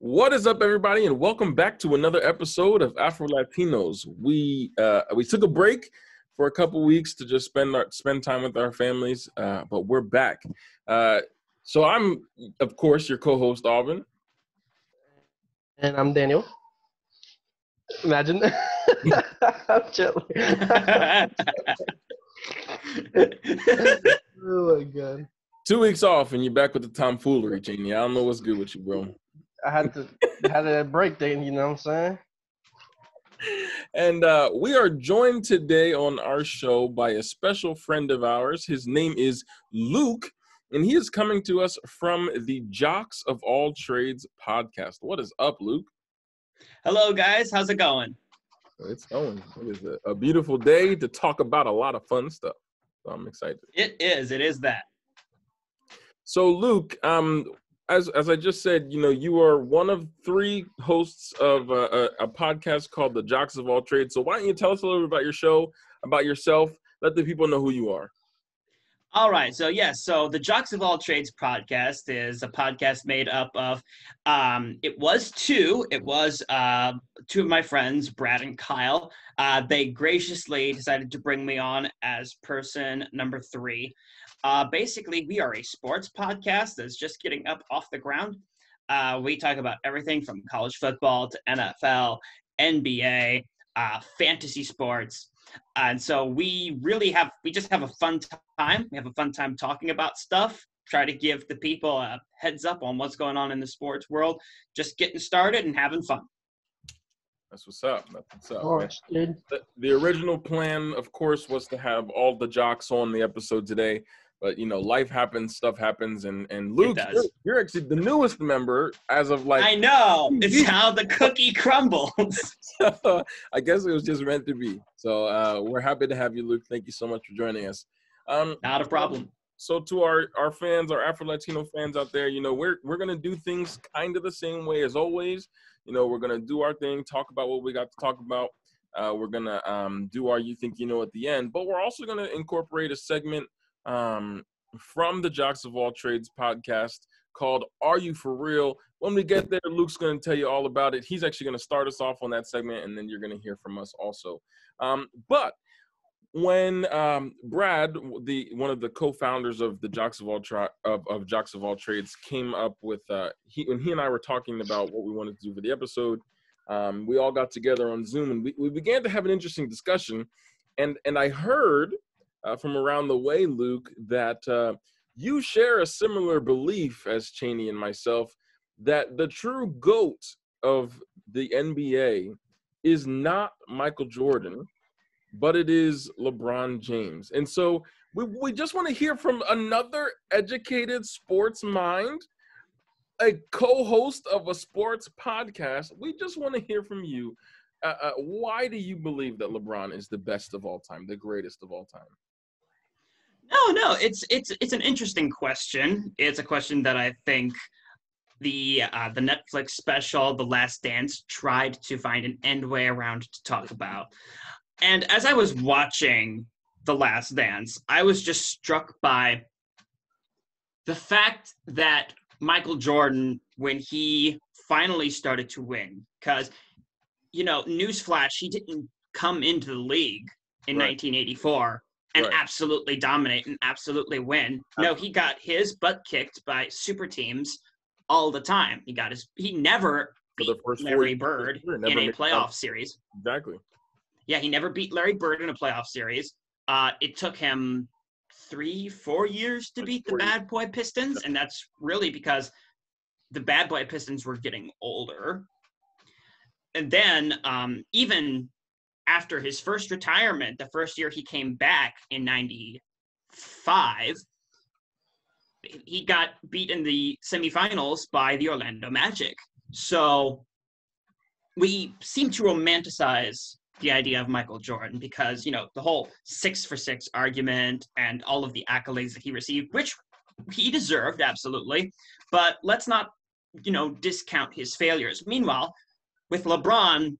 What is up, everybody, and welcome back to another episode of AfroLatinos. We took a break for a couple weeks to just spend time with our families, but we're back. So I'm, of course, your co-host, Alvin. And I'm Daniel. Imagine. I'm chilling. Oh my god. 2 weeks off, and you're back with the tomfoolery, Cheney. I don't know what's good with you, bro. I had a break day, you know what I'm saying? And we are joined today on our show by a special friend of ours. His name is Luke, and he is coming to us from the Jocks of All Trades podcast. What is up, Luke? Hello, guys. How's it going? It's going. It is a beautiful day to talk about a lot of fun stuff. So I'm excited. It is. It is that. So, Luke, as I just said, you are one of three hosts of a podcast called the Jocks of All Trades. So why don't you tell us a little bit about your show, about yourself, let the people know who you are. All right. So, yes. So the Jocks of All Trades podcast is a podcast made up of, it was two of my friends, Brad and Kyle. They graciously decided to bring me on as person number 3. Basically, we are a sports podcast that's just getting up off the ground. We talk about everything from college football to NFL, NBA, fantasy sports. And so we just have a fun time. We have a fun time talking about stuff, try to give the people a heads up on what's going on in the sports world, just getting started and having fun. That's what's up. That's what's up. Gosh, dude. The original plan, of course, was to have all the jocks on the episode today. But, life happens, stuff happens, and Luke, you're actually the newest member as of I know. It's how the cookie crumbles. I guess it was just meant to be. So we're happy to have you, Luke. Thank you so much for joining us. Not a problem. So to our fans, our Afro-Latino fans out there, we're going to do things kind of the same way as always. We're going to do our thing, talk about what we got to talk about. We're going to do our You Think You Know at the end. But we're also going to incorporate a segment from the Jocks of All Trades podcast called Are You For Real? When we get there, Luke's going to tell you all about it. He's actually going to start us off on that segment, and then you're going to hear from us also. But when Brad, one of the co-founders of the Jocks of All Jocks of All Trades, came up with when he and I were talking about what we wanted to do for the episode, we all got together on Zoom, and we began to have an interesting discussion. And I heard from around the way, Luke, that you share a similar belief as Cheney and myself, that the true GOAT of the NBA is not Michael Jordan, but it is LeBron James. And so we just want to hear from another educated sports mind, a co-host of a sports podcast. We just want to hear from you. Why do you believe that LeBron is the best of all time, the greatest of all time? No, it's an interesting question. It's a question that I think the Netflix special, The Last Dance, tried to find an end way around to talk about. And as I was watching The Last Dance, I was just struck by the fact that Michael Jordan, when he finally started to win, because, newsflash, he didn't come into the league in 1984 and absolutely dominate and absolutely win. No, he got his butt kicked by super teams all the time. He never beat Larry Bird in a playoff series. Exactly. Yeah, he never beat Larry Bird in a playoff series. It took him 3-4 years to beat the Bad Boy Pistons, and that's really because the Bad Boy Pistons were getting older. And then even after his first retirement, the first year he came back in 95, he got beat in the semifinals by the Orlando Magic. So we seem to romanticize the idea of Michael Jordan because, the whole 6 for 6 argument and all of the accolades that he received, which he deserved, absolutely. But let's not, discount his failures. Meanwhile, with LeBron,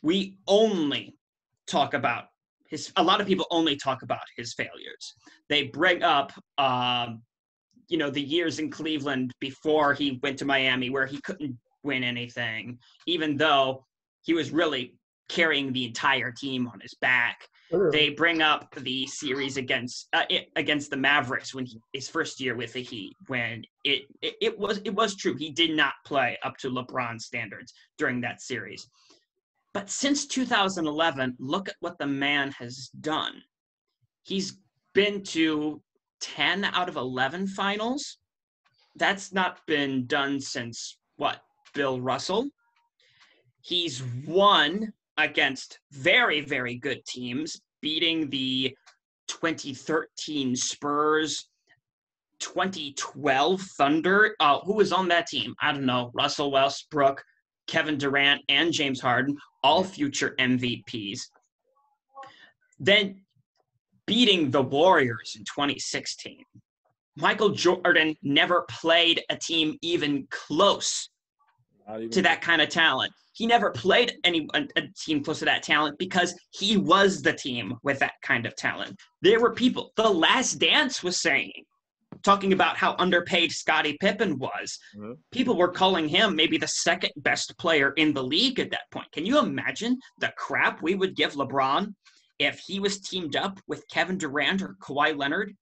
we only talk about a lot of people only talk about his failures. They bring up, the years in Cleveland before he went to Miami where he couldn't win anything, even though he was really carrying the entire team on his back. They bring up the series against the Mavericks when his first year with the Heat, when it was true. He did not play up to LeBron's standards during that series. But since 2011, look at what the man has done. He's been to 10 out of 11 finals. That's not been done since, Bill Russell? He's won against very, very good teams, beating the 2013 Spurs, 2012 Thunder. Who was on that team? I don't know. Russell Westbrook, Kevin Durant, and James Harden, all future MVPs. Then beating the Warriors in 2016. Michael Jordan never played a team even close to that kind of talent. He never played a team close to that talent because he was the team with that kind of talent. There were people, The Last Dance was talking about how underpaid Scottie Pippen was. Mm-hmm. People were calling him maybe the second best player in the league at that point. Can you imagine the crap we would give LeBron if he was teamed up with Kevin Durant or Kawhi Leonard?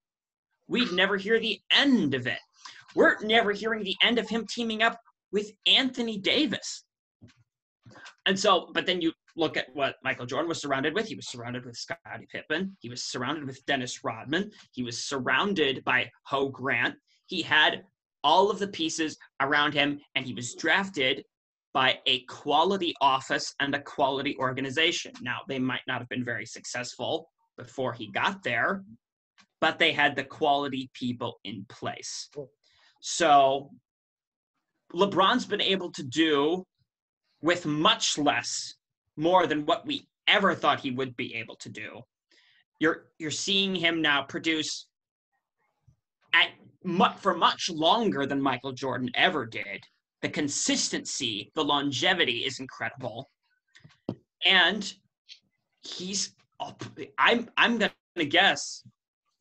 We'd never hear the end of it. We're never hearing the end of him teaming up with Anthony Davis. And so, but then you look at what Michael Jordan was surrounded with. He was surrounded with Scottie Pippen. He was surrounded with Dennis Rodman. He was surrounded by Ho Grant. He had all of the pieces around him, and he was drafted by a quality office and a quality organization. Now, they might not have been very successful before he got there, but they had the quality people in place. So LeBron's been able to do with much less, more than what we ever thought he would be able to do. You're seeing him now produce for much longer than Michael Jordan ever did. The consistency, the longevity is incredible. And I'm going to guess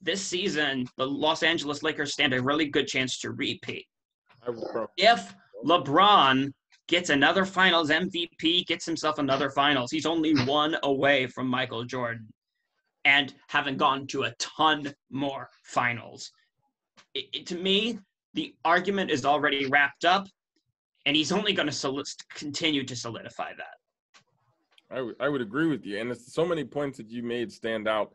this season, the Los Angeles Lakers stand a really good chance to repeat. If LeBron gets another finals MVP, gets himself another finals, he's only one away from Michael Jordan and having gone to a ton more finals. To me, the argument is already wrapped up, and he's only going to continue to solidify that. I would agree with you, and it's so many points that you made stand out.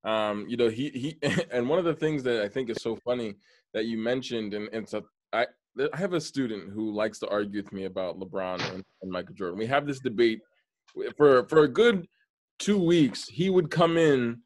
He and one of the things that I think is so funny that you mentioned, and so I have a student who likes to argue with me about LeBron and Michael Jordan. We have this debate for a good 2 weeks. He would come in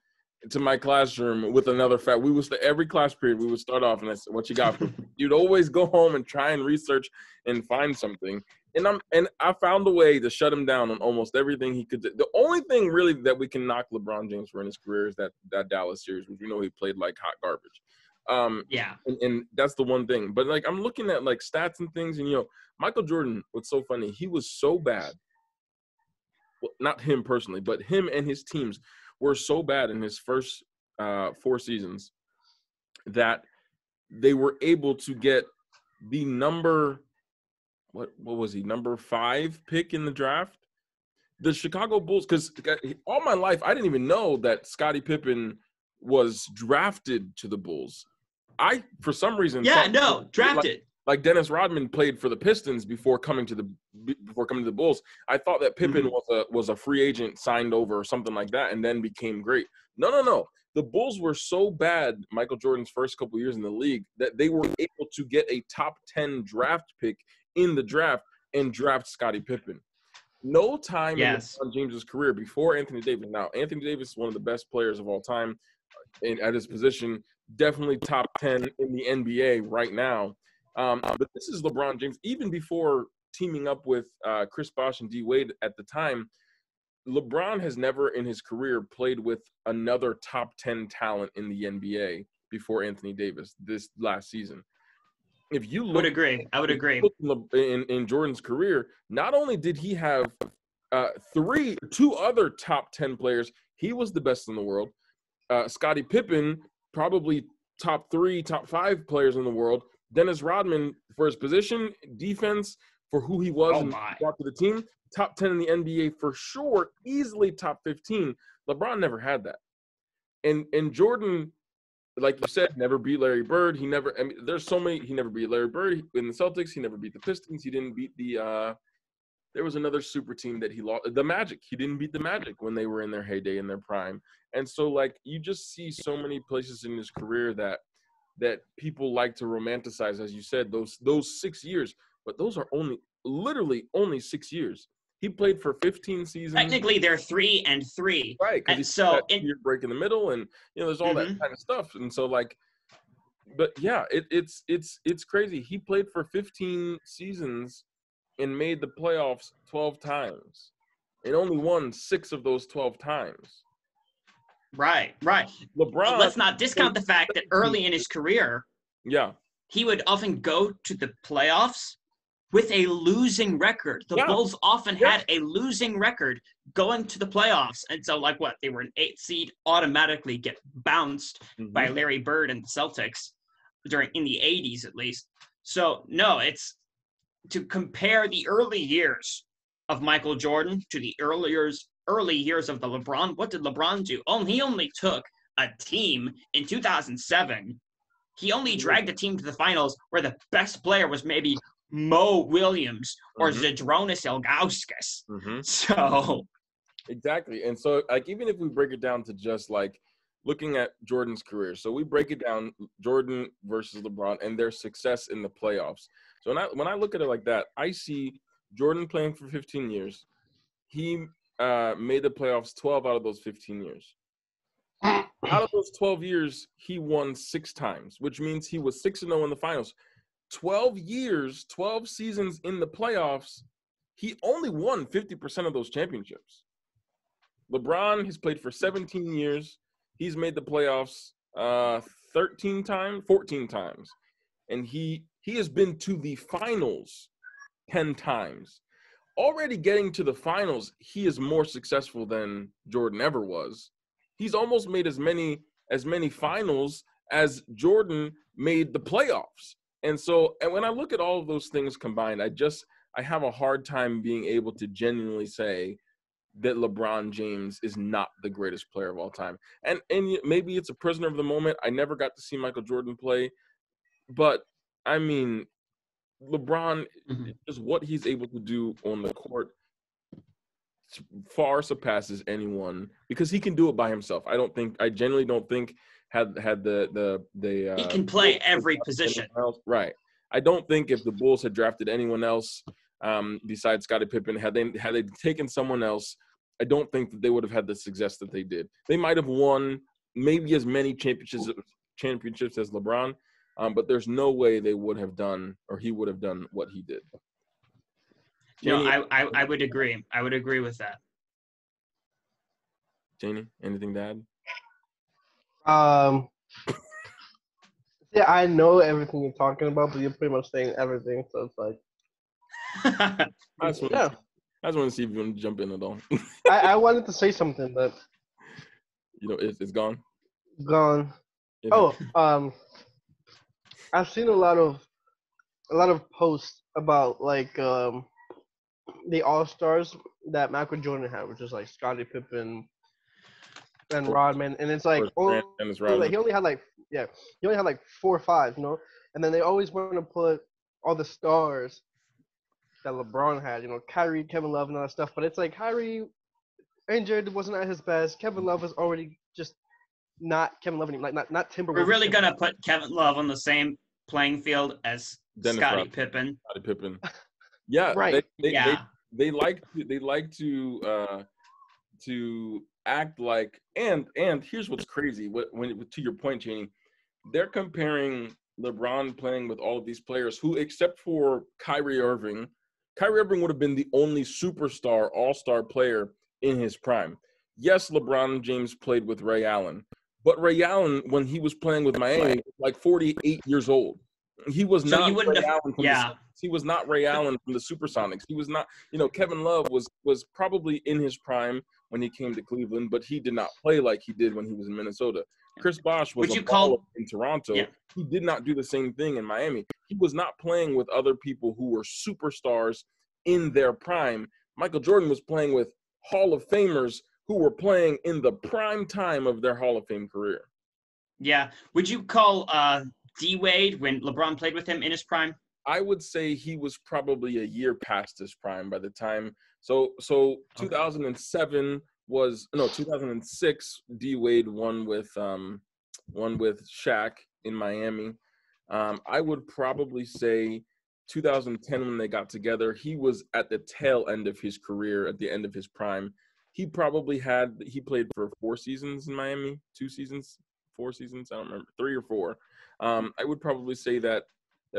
to my classroom with another fact. Every class period we would start off, and I said, "What you got?" You'd always go home and try and research and find something. And I found a way to shut him down on almost everything he could do. The only thing really that we can knock LeBron James for in his career is that Dallas series, which we know he played like hot garbage. And that's the one thing. But like I'm looking at like stats and things, and Michael Jordan, what's so funny, he was so bad. Well, not him personally, but him and his teams were so bad in his first 4 seasons that they were able to get the number number 5 pick in the draft. The Chicago Bulls, because all my life I didn't even know that Scottie Pippen was drafted to the Bulls. I, for some reason, drafted. Like Dennis Rodman played for the Pistons before coming to the Bulls. I thought that Pippen was a free agent signed over or something like that, and then became great. No. The Bulls were so bad, Michael Jordan's first couple years in the league, that they were able to get a top 10 draft pick in the draft and draft Scottie Pippen. No time in LeBron James's career before Anthony Davis. Now, Anthony Davis is one of the best players of all time at his position. Definitely top 10 in the NBA right now. But this is LeBron James. Even before teaming up with Chris Bosh and D. Wade at the time, LeBron has never in his career played with another top 10 talent in the NBA before Anthony Davis this last season. If you look, I would agree. In Jordan's career, not only did he have 2 other top 10 players, he was the best in the world. Scottie Pippen, probably top 3, top 5 players in the world. Dennis Rodman, for his position, defense, for who he was and my. brought to the team. Top 10 in the NBA for sure, easily top 15. LeBron never had that. And Jordan, like you said, never beat Larry Bird. There's so many. He never beat Larry Bird in the Celtics. He never beat the Pistons. He didn't beat there was another super team that he lost, the Magic. He didn't beat the Magic when they were in their heyday, in their prime. And so, like, you just see so many places in his career that people like to romanticize, as you said, those 6 years. But those are literally only 6 years. He played for 15 seasons. Technically, they're 3 and 3. Right, because he's so that year break in the middle, and there's all that kind of stuff. And so, like, but yeah, it's crazy. He played for 15 seasons and made the playoffs 12 times, and only won 6 of those 12 times. Right. LeBron. But let's not discount the fact that early in his career, he would often go to the playoffs with a losing record. The Bulls often had a losing record going to the playoffs. And so, like, they were an 8th seed, automatically get bounced by Larry Bird and the Celtics in the 80s, at least. So, no, it's to compare the early years of Michael Jordan to the early years of the LeBron. What did LeBron do? He only took a team in 2007. He only dragged a team to the finals where the best player was maybe Mo Williams or Zydrunas Ilgauskas. So exactly. And so, like, even if we break it down to just like looking at Jordan's career, so we break it down, Jordan versus LeBron and their success in the playoffs. So when I look at it like that, I see Jordan playing for 15 years. He made the playoffs 12 out of those 15 years. Out of those 12 years, he won 6 times, which means he was 6-0 in the finals. 12 years, 12 seasons in the playoffs, he only won 50% of those championships. LeBron has played for 17 years. He's made the playoffs 14 times. And he has been to the finals 10 times. Already getting to the finals, he is more successful than Jordan ever was. He's almost made as many finals as Jordan made the playoffs. And so, and when I look at all of those things combined, I have a hard time being able to genuinely say that LeBron James is not the greatest player of all time. And maybe it's a prisoner of the moment. I never got to see Michael Jordan play, but I mean, LeBron, just what he's able to do on the court far surpasses anyone because he can do it by himself. I genuinely don't think had the he can play every position. Right. I don't think if the Bulls had drafted anyone else besides Scottie Pippen, had they taken someone else, I don't think that they would have had the success that they did. They might have won maybe as many championships as LeBron, but there's no way they would have done or he would have done what he did. I would agree. I would agree with that. Janie, anything to add? Yeah, I know everything you're talking about, but you're pretty much saying everything, so it's like, I just want to see if you want to jump in at all. I wanted to say something, but it's gone. Gone. I've seen a lot of posts about like the All-Stars that Michael Jordan had, which is like Scottie Pippen and Rodman, and it's like he only had like 4 or 5, and then they always want to put all the stars that LeBron had, Kyrie, Kevin Love, and all that stuff. But it's like Kyrie injured, wasn't at his best. Kevin Love was already just not Kevin Love anymore, like not Timberwolves. We're really gonna put Kevin Love on the same playing field as Scottie Pippen. Scottie Pippen. Yeah, right. They like to act like, and here's what's crazy. When to your point, Cheney, they're comparing LeBron playing with all of these players who, except for Kyrie Irving would have been the only superstar all-star player in his prime. Yes, LeBron James played with Ray Allen, but Ray Allen, when he was playing with Miami, was like 48 years old. He was not Ray Allen from he was not Ray Allen from the Supersonics. He was not, Kevin Love was probably in his prime when he came to Cleveland, but he did not play like he did when he was in Minnesota. Chris Bosh was Would you a baller call in Toronto. Yeah. He did not do the same thing in Miami. He was not playing with other people who were superstars in their prime. Michael Jordan was playing with Hall of Famers who were playing in the prime time of their Hall of Fame career. Yeah. Would you call D-Wade, when LeBron played with him, in his prime? I would say he was probably a year past his prime by the time. So 2007 was 2006. D Wade won with Shaq in Miami. I would probably say 2010 when they got together. He was at the tail end of his career, at the end of his prime. He played for 4 seasons in Miami, 2 seasons, 4 seasons. I don't remember, 3 or 4. I would probably say that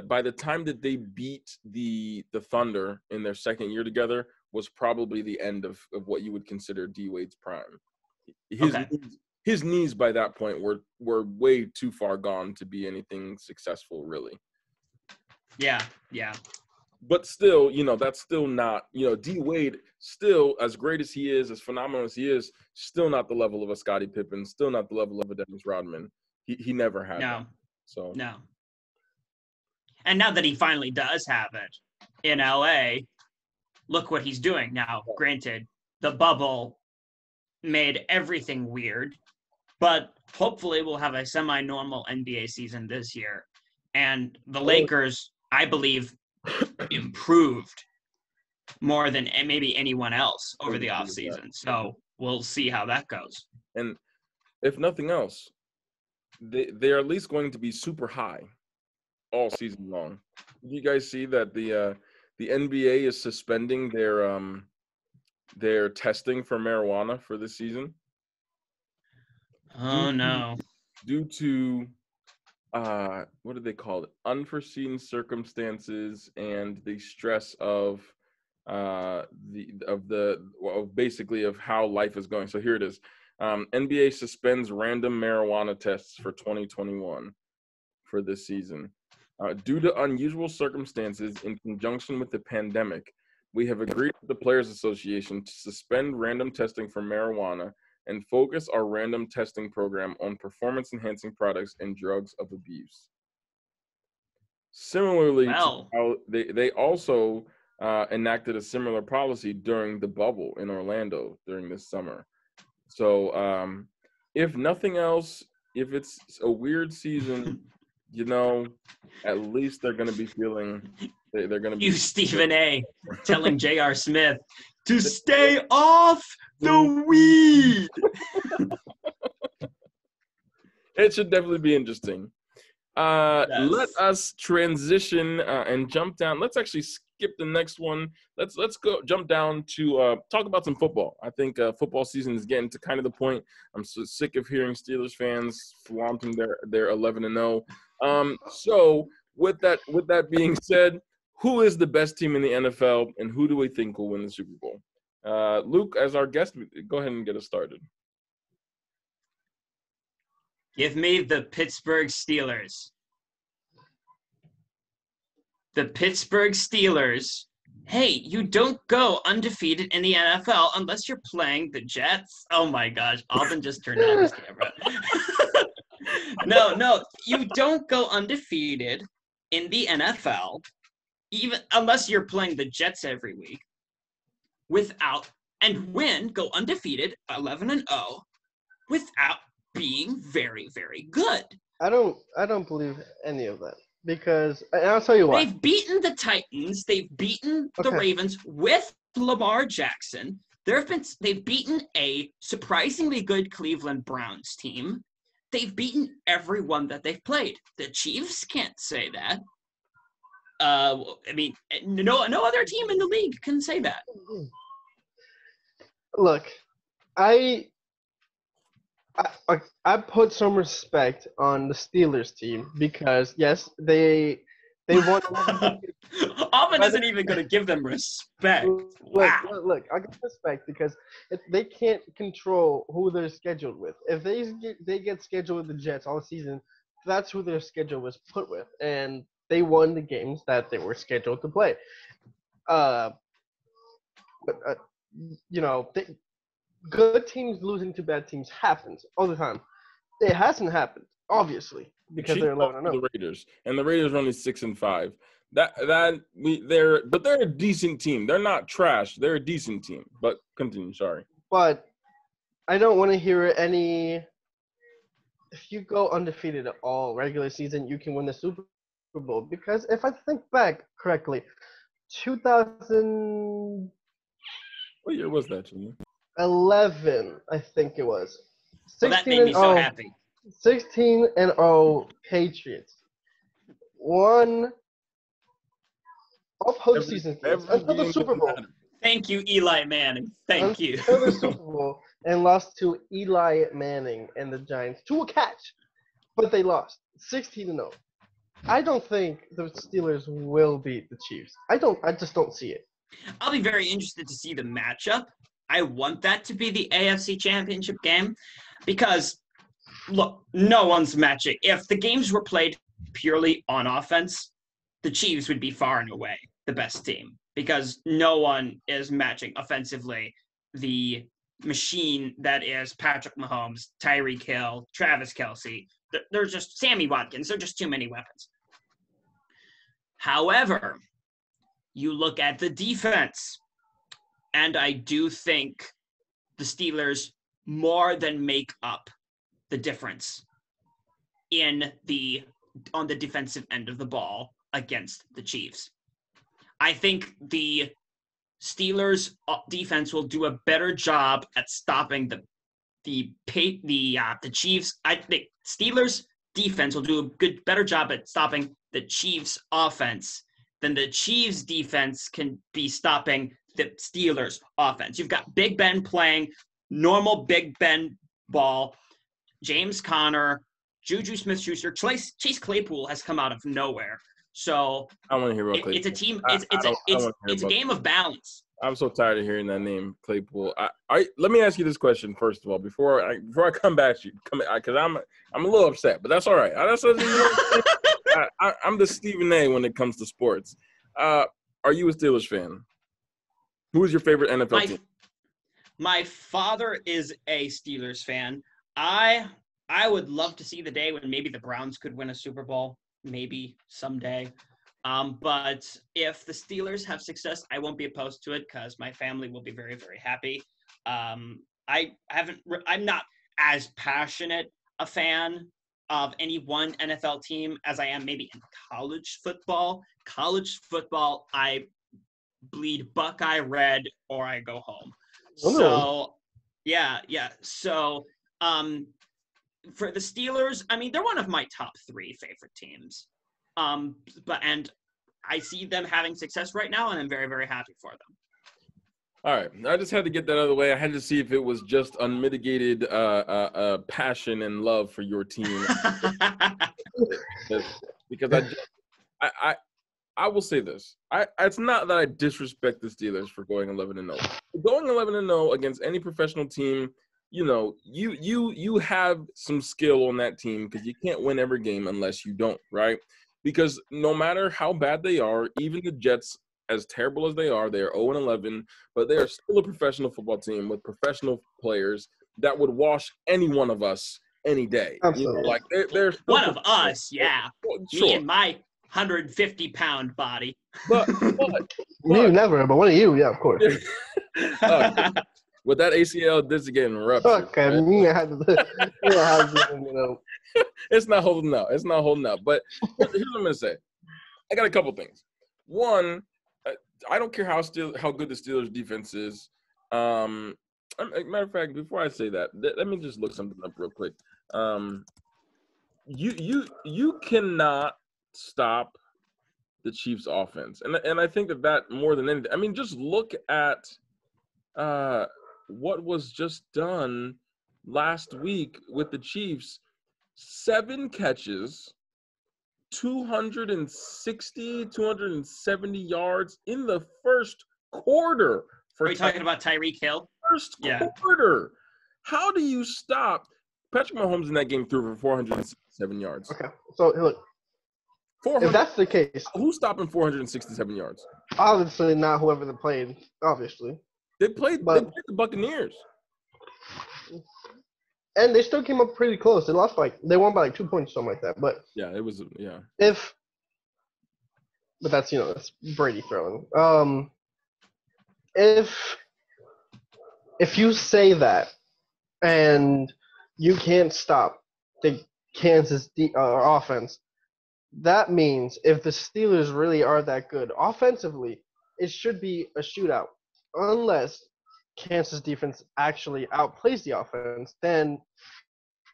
by the time that they beat the Thunder in their second year together was probably the end of what you would consider D Wade's prime. His knees by that point were way too far gone to be anything successful, really. Yeah. But still, that's still not, D Wade, still as great as he is, as phenomenal as he is, still not the level of a Scottie Pippen, still not the level of a Dennis Rodman. He never had that. So no. And now that he finally does have it in LA, look what he's doing now. Granted, the bubble made everything weird, but hopefully we'll have a semi-normal NBA season this year. And the Lakers, I believe, improved more than maybe anyone else over the offseason. So we'll see how that goes. And if nothing else, they're at least going to be super high all season long. Did you guys see that the NBA is suspending their testing for marijuana for this season? Oh no! Due to what do they call it? Unforeseen circumstances and the stress of basically of how life is going. So here it is. NBA suspends random marijuana tests for 2021 for this season. Due to unusual circumstances in conjunction with the pandemic, we have agreed with the Players Association to suspend random testing for marijuana and focus our random testing program on performance-enhancing products and drugs of abuse. Similarly, to how they also enacted a similar policy during the bubble in Orlando during this summer. So if nothing else, if it's a weird season, at least they're going to be feeling they're going to be. You, Stephen A, telling J.R. Smith to stay off the weed. It should definitely be interesting. Yes. Let us transition and jump down. Let's actually skip the next one. Let's go jump down to talk about some football. I think football season is getting to kind of the point. I'm so sick of hearing Steelers fans flaunting their 11-0. So with that being said, who is the best team in the NFL, and who do we think will win the Super Bowl? Luke, as our guest, go ahead and get us started. Give me the Pittsburgh Steelers. The Pittsburgh Steelers. Hey, you don't go undefeated in the NFL unless you're playing the Jets. Oh my gosh, Alvin just turned on his camera. No, you don't go undefeated in the NFL, even unless you're playing the Jets every week, go undefeated 11-0 without being very, very good. I don't believe any of that, because, and I'll tell you why. They've beaten the Titans. They've beaten the Ravens with Lamar Jackson. They've beaten a surprisingly good Cleveland Browns team. They've beaten everyone that they've played. The Chiefs can't say that. I mean, no other team in the league can say that. Look, I put some respect on the Steelers team because yes, they won. Alvin isn't even going to give them respect. Look, I give respect because they can't control who they're scheduled with. If they get scheduled with the Jets all season, that's who their schedule was put with, and they won the games that they were scheduled to play. Good teams losing to bad teams happens all the time. It hasn't happened, obviously, because Chiefs they're lost 11 to and the 0. Raiders, and the Raiders are only 6-5. But they're a decent team. They're not trash. They're a decent team. But continue. Sorry. But I don't want to hear any. If you go undefeated at all regular season, you can win the Super Bowl. Because if I think back correctly, 2011, What year was that, Jimmy? I think it was. Well, that 16 made and me so 0, happy. 16 and 0 Patriots won all postseason games Every until the game Super that Bowl. mattered. Thank you, Eli Manning. Thank you. Until the Super Bowl and lost to Eli Manning and the Giants to a catch, but they lost 16 and 0. I don't think the Steelers will beat the Chiefs. I just don't see it. I'll be very interested to see the matchup. I want that to be the AFC Championship game because, look, no one's matching. If the games were played purely on offense, the Chiefs would be far and away the best team because no one is matching offensively the machine that is Patrick Mahomes, Tyreek Hill, Travis Kelce. They're just Sammy Watkins. They're just too many weapons. However, you look at the defense, and I do think the Steelers more than make up the difference on the defensive end of the ball against the Chiefs. I think the Steelers defense will do a better job at stopping the Chiefs. I think Steelers defense will do a better job at stopping the Chiefs offense than the Chiefs defense can be stopping the Steelers offense. You've got Big Ben playing normal Big Ben ball. James Conner, Juju Smith-Schuster, Chase Claypool has come out of nowhere. So I want to hear about Claypool. It's a team. It's a game of balance. I'm so tired of hearing that name, Claypool. Let me ask you this question first of all before I come back to you, because I'm a little upset, but that's all right. I'm the Stephen A. when it comes to sports. Are you a Steelers fan? Who is your favorite NFL team? My father is a Steelers fan. I would love to see the day when maybe the Browns could win a Super Bowl, maybe someday. But if the Steelers have success, I won't be opposed to it because my family will be very, very happy. I'm not as passionate a fan of any one NFL team as I am maybe in college football. College football, I bleed Buckeye red or I go home. So, yeah. So, for the Steelers, I mean, they're one of my top 3 favorite teams. And I see them having success right now, and I'm very, very happy for them. All right. I just had to get that out of the way. I had to see if it was just unmitigated passion and love for your team. Because I will say this. It's not that I disrespect the Steelers for going 11-0. Going 11-0 against any professional team, you have some skill on that team because you can't win every game unless you don't, right? Because no matter how bad they are, even the Jets, as terrible as they are 0-11, but they are still a professional football team with professional players that would wash any one of us any day. Absolutely. Like they're one of us, yeah. Sure. Me and my 150-pound body. But me never, but one of you, yeah, of course. With that ACL disc getting ruptured. Okay, It's not holding up. It's not holding up. But here's what I'm gonna say. I got a couple things. One, I don't care how good the Steelers defense is. Matter of fact, before I say that, let me just look something up real quick. You cannot stop the Chiefs' offense, and I think that more than anything, I mean, just look at what was just done last week with the Chiefs. 7 catches, 270 yards in the first quarter. Are you talking about Tyreek Hill? First quarter. How do you stop? Patrick Mahomes in that game threw for 467 yards. Okay, so look, if that's the case, who's stopping 467 yards? Obviously not whoever they played. Obviously, they played the Buccaneers. and they still came up pretty close. They won by like 2 points, something like that. But Yeah, it was. Yeah. But that's that's Brady throwing. If you say that and you can't stop the Kansas offense, that means if the Steelers really are that good offensively, it should be a shootout. Unless Kansas defense actually outplays the offense, then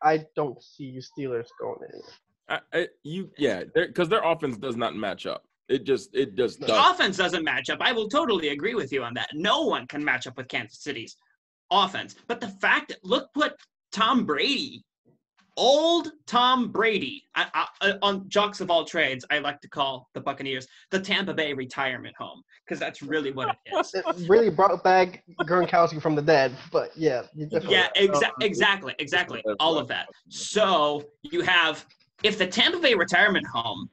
I don't see you Steelers going anywhere. Because their offense does not match up. It just The does. offense doesn't match up. I will totally agree with you on that. No one can match up with Kansas City's offense. But the fact that look what Tom Brady, old Tom Brady, on Jocks of All Trades, I like to call the Buccaneers the Tampa Bay retirement home, because that's really what it is. It really brought back Gronkowski from the dead, but yeah. Exactly. All of that. So you have, if the Tampa Bay retirement home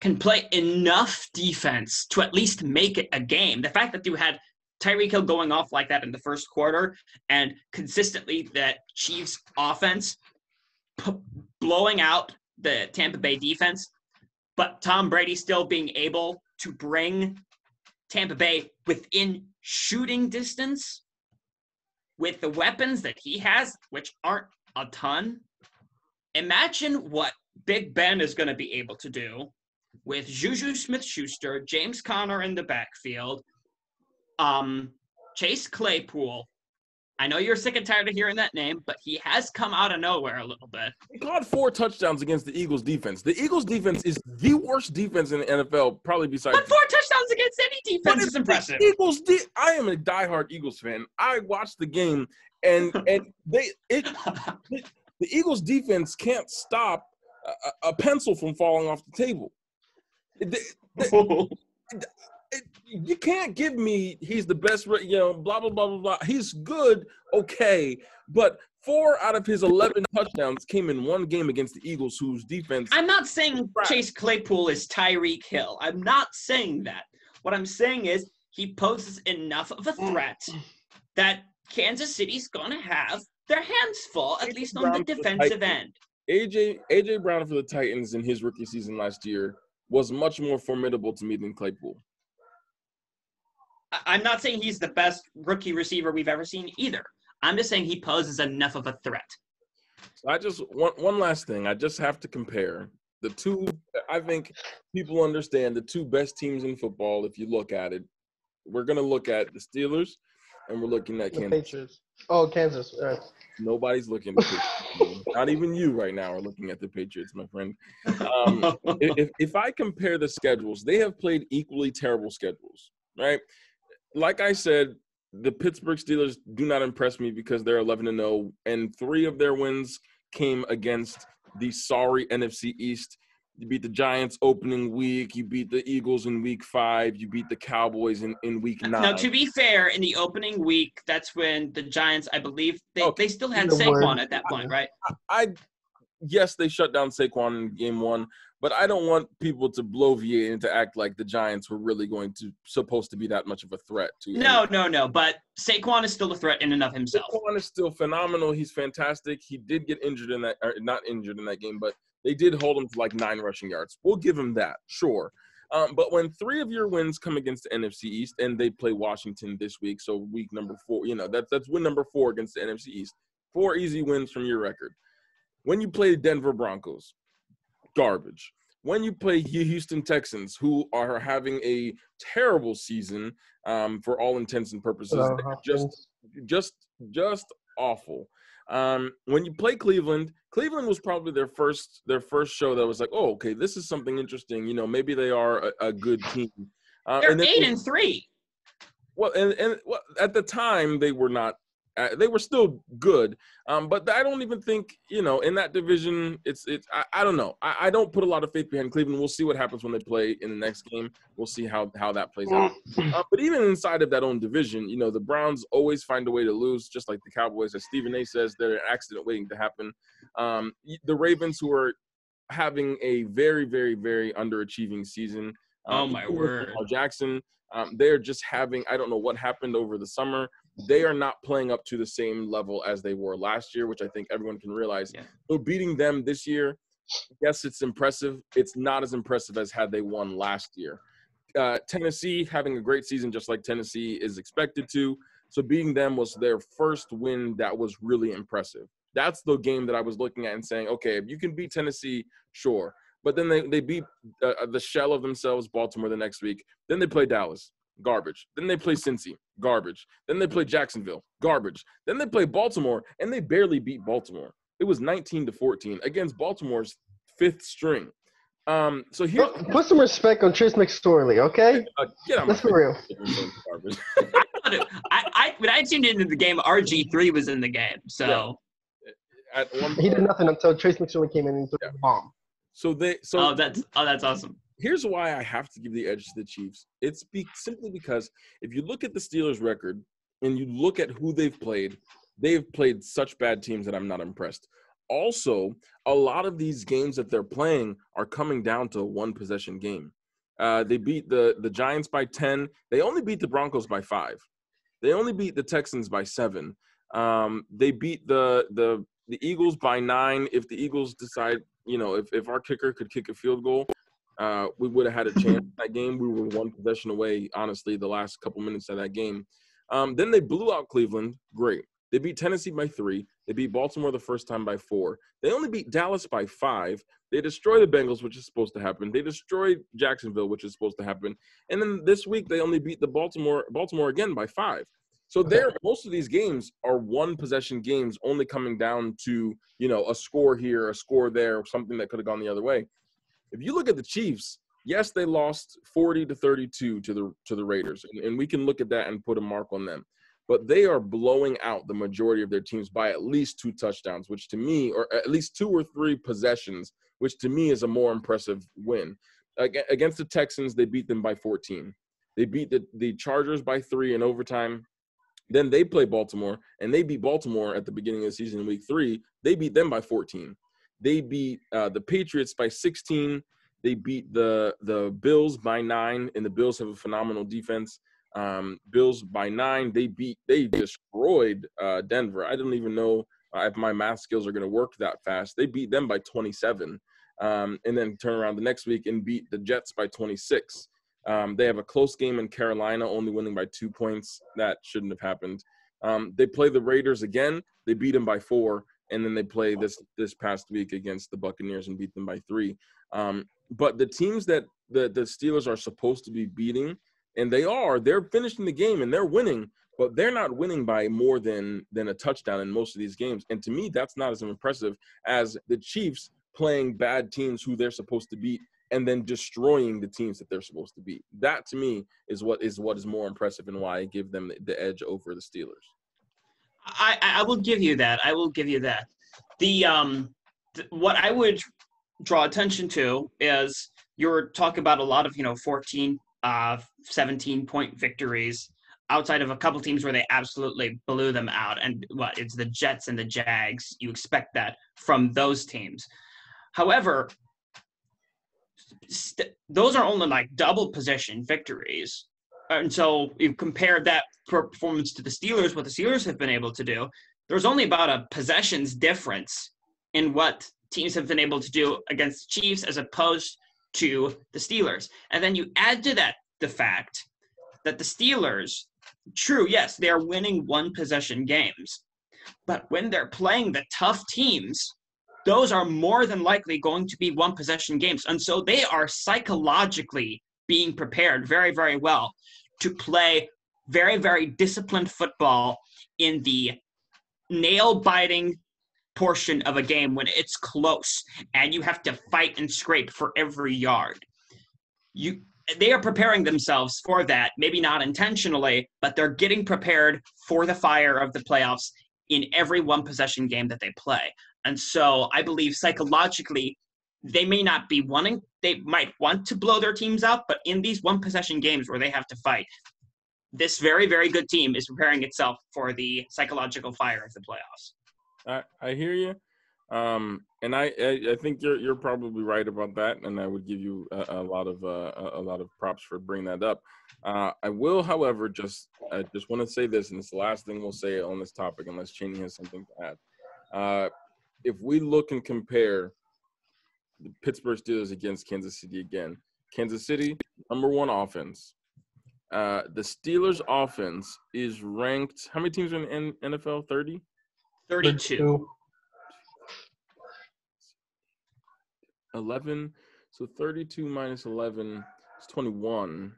can play enough defense to at least make it a game, the fact that you had Tyreek Hill going off like that in the first quarter and consistently that Chiefs offense blowing out the Tampa Bay defense, but Tom Brady still being able to bring Tampa Bay within shooting distance with the weapons that he has, which aren't a ton. Imagine what Big Ben is going to be able to do with Juju Smith-Schuster, James Conner in the backfield, Chase Claypool. I know you're sick and tired of hearing that name, but he has come out of nowhere a little bit. He caught 4 touchdowns against the Eagles defense. The Eagles defense is the worst defense in the NFL, probably besides. But 4 touchdowns against any defense is impressive. I am a diehard Eagles fan. I watched the game, and the Eagles defense can't stop a pencil from falling off the table. You can't give me he's the best, blah, blah, blah, blah, blah. He's good, okay, but 4 out of his 11 touchdowns came in one game against the Eagles, whose defense. I'm not saying Chase Claypool is Tyreek Hill. I'm not saying that. What I'm saying is he poses enough of a threat that Kansas City's going to have their hands full, at least on the defensive end. AJ Brown for the Titans in his rookie season last year was much more formidable to me than Claypool. I'm not saying he's the best rookie receiver we've ever seen either. I'm just saying he poses enough of a threat. So I just one last thing. I just have to compare the two. I think people understand the 2 best teams in football. If you look at it, we're going to look at the Steelers and we're looking at Kansas. Patriots. Oh, Kansas. All right. Nobody's looking at the Patriots. Not even you right now are looking at the Patriots, my friend. If I compare the schedules, they have played equally terrible schedules, right? Like I said, the Pittsburgh Steelers do not impress me because they're 11-0, and 3 of their wins came against the sorry NFC East. You beat the Giants opening week. You beat the Eagles in week 5. You beat the Cowboys in week 9. Now, to be fair, in the opening week, that's when the Giants, I believe, they still had Saquon at that point, right? Yes, they shut down Saquon in game 1, but I don't want people to bloviate and to act like the Giants were really supposed to be that much of a threat to you. No. But Saquon is still a threat in and of himself. Saquon is still phenomenal. He's fantastic. He did get injured not injured in that game, but they did hold him to like 9 rushing yards. We'll give him that, sure. But when 3 of your wins come against the NFC East, and they play Washington this week, so week number 4, that's win number 4 against the NFC East. 4 easy wins from your record. When you play Denver Broncos, garbage. When you play Houston Texans, who are having a terrible season for all intents and purposes, just awful. When you play Cleveland was probably their first show that was like, oh, okay, this is something interesting. Maybe they are a good team. They're 8-3. Well, and at the time they were not. They were still good, but I don't even think in that division. I don't know. I don't put a lot of faith behind Cleveland. We'll see what happens when they play in the next game. We'll see how that plays out. But even inside of that own division, the Browns always find a way to lose, just like the Cowboys. As Stephen A. says, they're an accident waiting to happen. The Ravens, who are having a very, very, very underachieving season. Oh my word! Lamar Jackson. They're just having, I don't know what happened over the summer. They are not playing up to the same level as they were last year, which I think everyone can realize. Yeah. So beating them this year, yes, it's impressive. It's not as impressive as had they won last year. Tennessee having a great season, just like Tennessee is expected to. So beating them was their first win that was really impressive. That's the game that I was looking at and saying, okay, if you can beat Tennessee, sure. But then they beat the shell of themselves, Baltimore, the next week. Then they play Dallas, garbage. Then they play Cincy, garbage. Then they play Jacksonville, garbage. Then they play Baltimore, and they barely beat Baltimore. It was 19-14 against Baltimore's fifth string. So here, put some respect on Trace McSorley, okay? Get on Let's be real. When I tuned into the game, RG3 was in the game, so he did nothing until Trace McSorley came in and threw the bomb. That's awesome. Here's why I have to give the edge to the Chiefs. It's simply because if you look at the Steelers' record and you look at who they've played such bad teams that I'm not impressed. Also, a lot of these games that they're playing are coming down to a one-possession game. They beat the Giants by 10. They only beat the Broncos by 5. They only beat the Texans by 7. They beat the Eagles by 9. If the Eagles decide, if our kicker could kick a field goal, we would have had a chance in that game. We were one possession away, honestly, the last couple minutes of that game. Then they blew out Cleveland. Great. They beat Tennessee by 3. They beat Baltimore the first time by 4. They only beat Dallas by 5. They destroyed the Bengals, which is supposed to happen. They destroyed Jacksonville, which is supposed to happen. And then this week, they only beat the Baltimore again by 5. So most of these games are one-possession games, only coming down to, a score here, a score there, or something that could have gone the other way. If you look at the Chiefs, yes, they lost 40-32 to the Raiders, and we can look at that and put a mark on them. But they are blowing out the majority of their teams by at least 2 touchdowns, which to me, or at least 2 or 3 possessions, which to me is a more impressive win. Against the Texans, they beat them by 14. They beat the Chargers by 3 in overtime. Then they play Baltimore, and they beat Baltimore at the beginning of the season in week 3. They beat them by 14. They beat the Patriots by 16. They beat the Bills by 9, and the Bills have a phenomenal defense. Bills by 9. They destroyed Denver. I don't even know if my math skills are going to work that fast. They beat them by 27, and then turn around the next week and beat the Jets by 26. They have a close game in Carolina, only winning by 2 points. That shouldn't have happened. They play the Raiders again. They beat them by 4, and then they play this past week against the Buccaneers and beat them by 3. But the teams that the Steelers are supposed to be beating, and they're finishing the game and they're winning, but they're not winning by more than a touchdown in most of these games. And to me, that's not as impressive as the Chiefs playing bad teams who they're supposed to beat and then destroying the teams that they're supposed to beat. That to me is what is more impressive and why I give them the edge over the Steelers. I will give you that. What I would draw attention to is you're talking about a lot of 14 17-point victories outside of a couple teams where they absolutely blew them out. And it's the Jets and the Jags. You expect that from those teams. However, those are only like double possession victories. And so you compare that performance to the Steelers, what the Steelers have been able to do, there's only about a possessions difference in what teams have been able to do against the Chiefs as opposed to the Steelers. And then you add to that the fact that the Steelers, true, yes, they are winning one possession games, but when they're playing the tough teams, those are more than likely going to be one possession games. And so they are psychologically being prepared very, very well to play very, very disciplined football in the nail-biting portion of a game when it's close and you have to fight and scrape for every yard. They are preparing themselves for that, maybe not intentionally, but they're getting prepared for the fire of the playoffs in every one possession game that they play. And so I believe psychologically they may not be wanting, they might want to blow their teams out, but in these one possession games where they have to fight, this very, very good team is preparing itself for the psychological fire of the playoffs. I hear you. And I think you're probably right about that, and I would give you a lot of props for bringing that up. I will, however, I just want to say this, and it's the last thing we'll say on this topic, unless Cheney has something to add. If we look and compare the Pittsburgh Steelers against Kansas City again, Kansas City, number one offense. The Steelers' offense is ranked. How many teams are in NFL? 30? 32. 11. So 32 minus 11 is 21.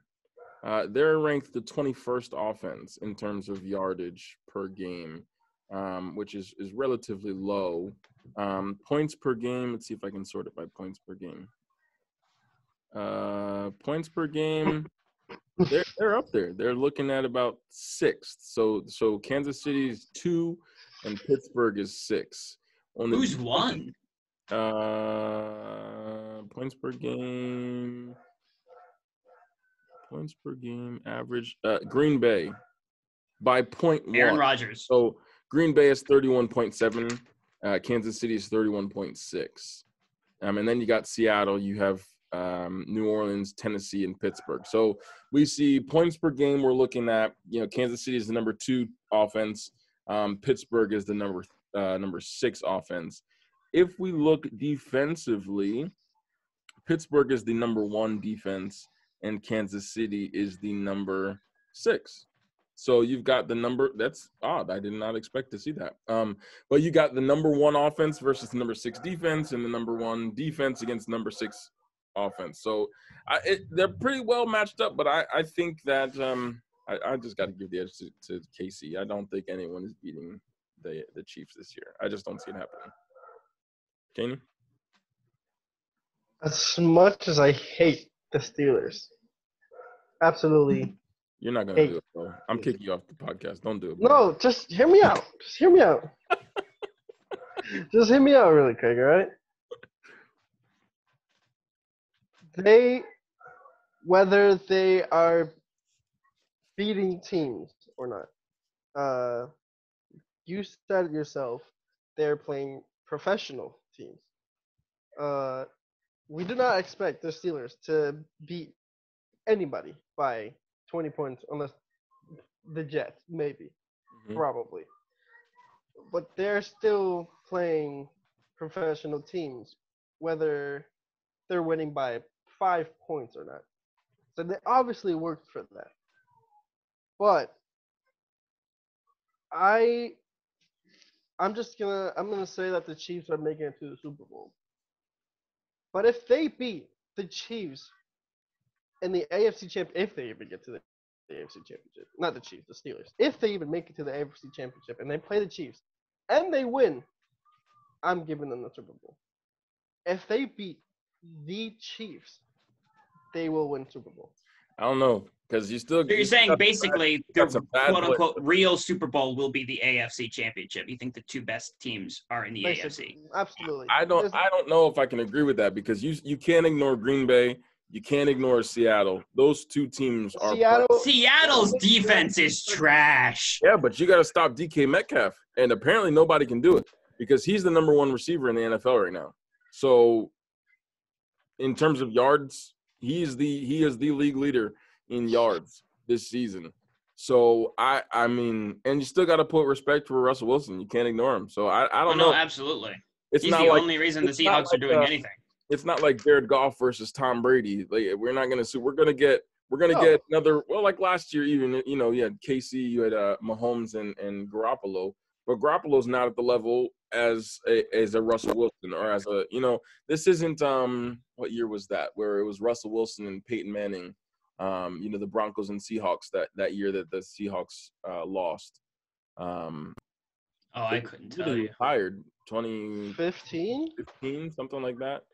They're ranked the 21st offense in terms of yardage per game, which is relatively low. Points per game. Let's see if I can sort it by points per game. Points per game. They're up there. They're looking at about 6th. So Kansas City is 2, and Pittsburgh is 6. Who's won? Points per game. Points per game average. Green Bay by 0.1. Aaron Rodgers. So Green Bay is 31.7. Kansas City is 31.6. And then you got Seattle. You have New Orleans, Tennessee, and Pittsburgh. So we see points per game. We're looking at, Kansas City is the number 2 offense. Pittsburgh is the number 6 offense. If we look defensively, Pittsburgh is the number 1 defense, and Kansas City is the number 6. So you've got the number. That's odd. I did not expect to see that. But you got the number 1 offense versus the number 6 defense, and the number 1 defense against number 6 offense. So they're pretty well matched up. But I think that I just got to give the edge to KC. I don't think anyone is beating the Chiefs this year. I just don't see it happening. Kenny? As much as I hate the Steelers, absolutely. You're not going to do it, bro. I'm kicking you off the podcast. Don't do it, bro. No, just hear me out. Just hear me out. Just hear me out really quick, all right? Whether they are beating teams or not, you said it yourself, they're playing professional teams. We do not expect the Steelers to beat anybody by 20 points, unless the Jets, maybe, probably. But they're still playing professional teams, whether they're winning by 5 points or not. So they obviously worked for that. But I'm gonna say that the Chiefs are making it to the Super Bowl. But if they beat the Chiefs in the AFC Championship, if they even get to the AFC Championship, not the Chiefs, the Steelers, if they even make it to the AFC Championship and they play the Chiefs and they win, I'm giving them the Super Bowl. If they beat the Chiefs, they will win Super Bowl. I don't know, because you still. So you're saying basically the quote unquote play. real Super Bowl will be the AFC Championship. You think the 2 best teams are in the AFC? Absolutely. I don't know if I can agree with that, because you can't ignore Green Bay. You can't ignore Seattle. Those 2 teams are. Seattle's defense is trash. Yeah, but you got to stop DK Metcalf, and apparently nobody can do it because he's the number 1 receiver in the NFL right now. So, in terms of yards, he is the league leader in yards this season. So I mean, and you still got to put respect for Russell Wilson. You can't ignore him. So I don't know. No, absolutely. He's the only reason the Seahawks are doing anything. It's not like Jared Goff versus Tom Brady. Like, we're not going to. We're going to get another. Well, like last year, even you had KC, you had Mahomes and Garoppolo, but Garoppolo's not at the level as a Russell Wilson or as a This isn't what year was that where it was Russell Wilson and Peyton Manning, the Broncos and Seahawks that year that the Seahawks lost. I couldn't tell you. Retired 2015, something like that.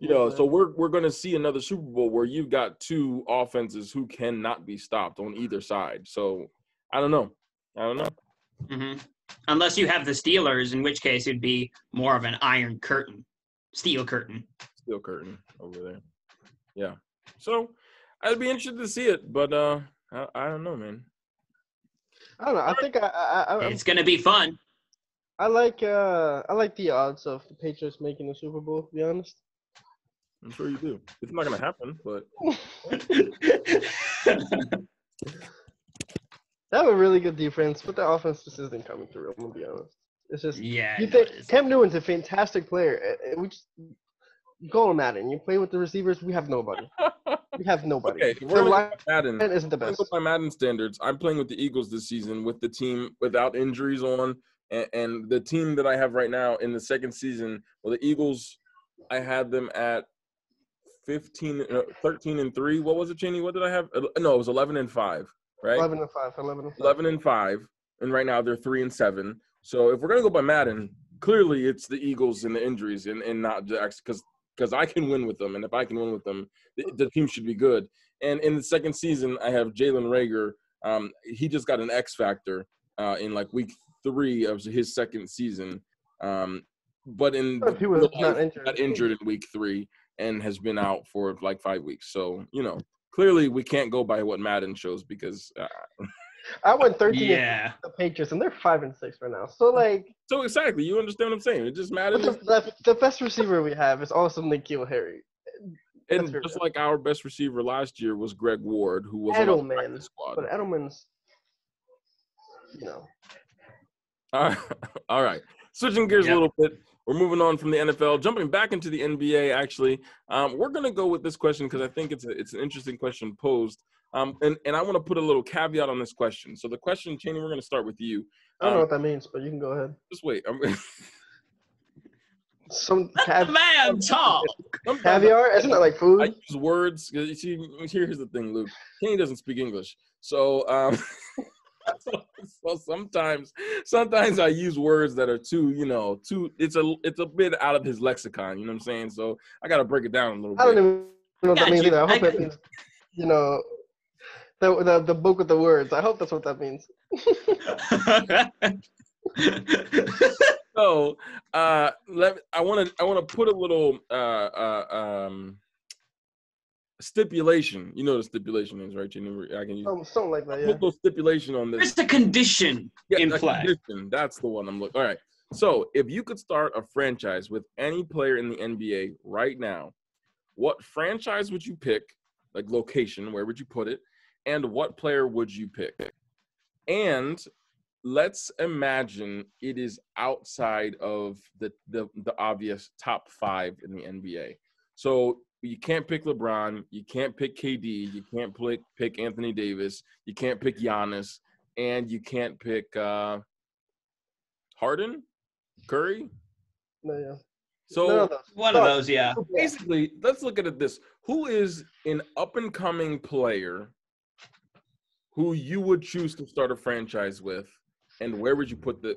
So we're going to see another Super Bowl where you've got 2 offenses who cannot be stopped on either side. So I don't know. Mm-hmm. Unless you have the Steelers, in which case it'd be more of an iron curtain, steel curtain over there. Yeah. So I'd be interested to see it, but I don't know, man. I don't know. I think it's going to be fun. I like the odds of the Patriots making the Super Bowl. To be honest. I'm sure you do. It's not gonna happen, but They have a really good defense, but the offense just isn't coming through. I'm gonna be honest. It's just Yeah, you no, think it isn't. Cam Newton's a fantastic player. We just go on Madden. You play with the receivers. We have nobody. We have nobody. okay. If we're The gonna go line by Madden, isn't the I'm gonna best. go by Madden standards. I'm playing with the Eagles this season with the team without injuries on, and the team that I have right now in the second season. Well, the Eagles, I had them at 13-3. What was it, Cheney? What did I have? No, it was 11-5, right? 11-5. 11-5. 11-5, and right now they're 3-7. So if we're gonna go by Madden, clearly it's the Eagles and the injuries, and not because I can win with them, and if I can win with them, the team should be good. And in the second season, I have Jalen Reagor. He just got an X factor in like week 3 of his second season. But in If he real was life, not he injured. got injured in week 3 and has been out for like 5 weeks. So clearly we can't go by what Madden shows because I went 13 Yeah. the Patriots, and they're 5-6 right now. So like, so exactly, you understand what I'm saying. It just Madden is, the best receiver we have is also N'Keal Harry. and That's just like our best receiver last year was Greg Ward, who was on the Edelman, practice squad. but Edelman's, All right. Switching gears a little bit. We're moving on from the NFL, jumping back into the NBA. Actually, we're gonna go with this question because I think it's an interesting question posed. And I want to put a little caveat on this question. So the question, Cheney, we're gonna start with you. I don't know what that means, but you can go ahead. Just wait. Let the man talk. Caviar? Isn't that like food? I use words. You see, here's the thing, Luke. Kenny doesn't speak English, so so sometimes I use words that are too. It's a bit out of his lexicon. You know what I'm saying? So I got to break it down a little bit. I don't even know what that means either. I hope I it means, the book with the words. I hope that's what that means. So I want to put a little stipulation. You know what a stipulation is, right? I can use Something like that. put Yeah. a little stipulation on this. There's a condition in play. Condition. That's the one I'm looking. All right. So if you could start a franchise with any player in the NBA right now, what franchise would you pick? Like location, where would you put it? And what player would you pick? And let's imagine it is outside of the obvious top 5 in the NBA. So you can't pick LeBron, you can't pick KD, you can't pick Anthony Davis, you can't pick Giannis, and you can't pick Harden, Curry. No, yeah. So one of those, yeah. Basically, let's look at it this: who is an up and coming player who you would choose to start a franchise with? And where would you put the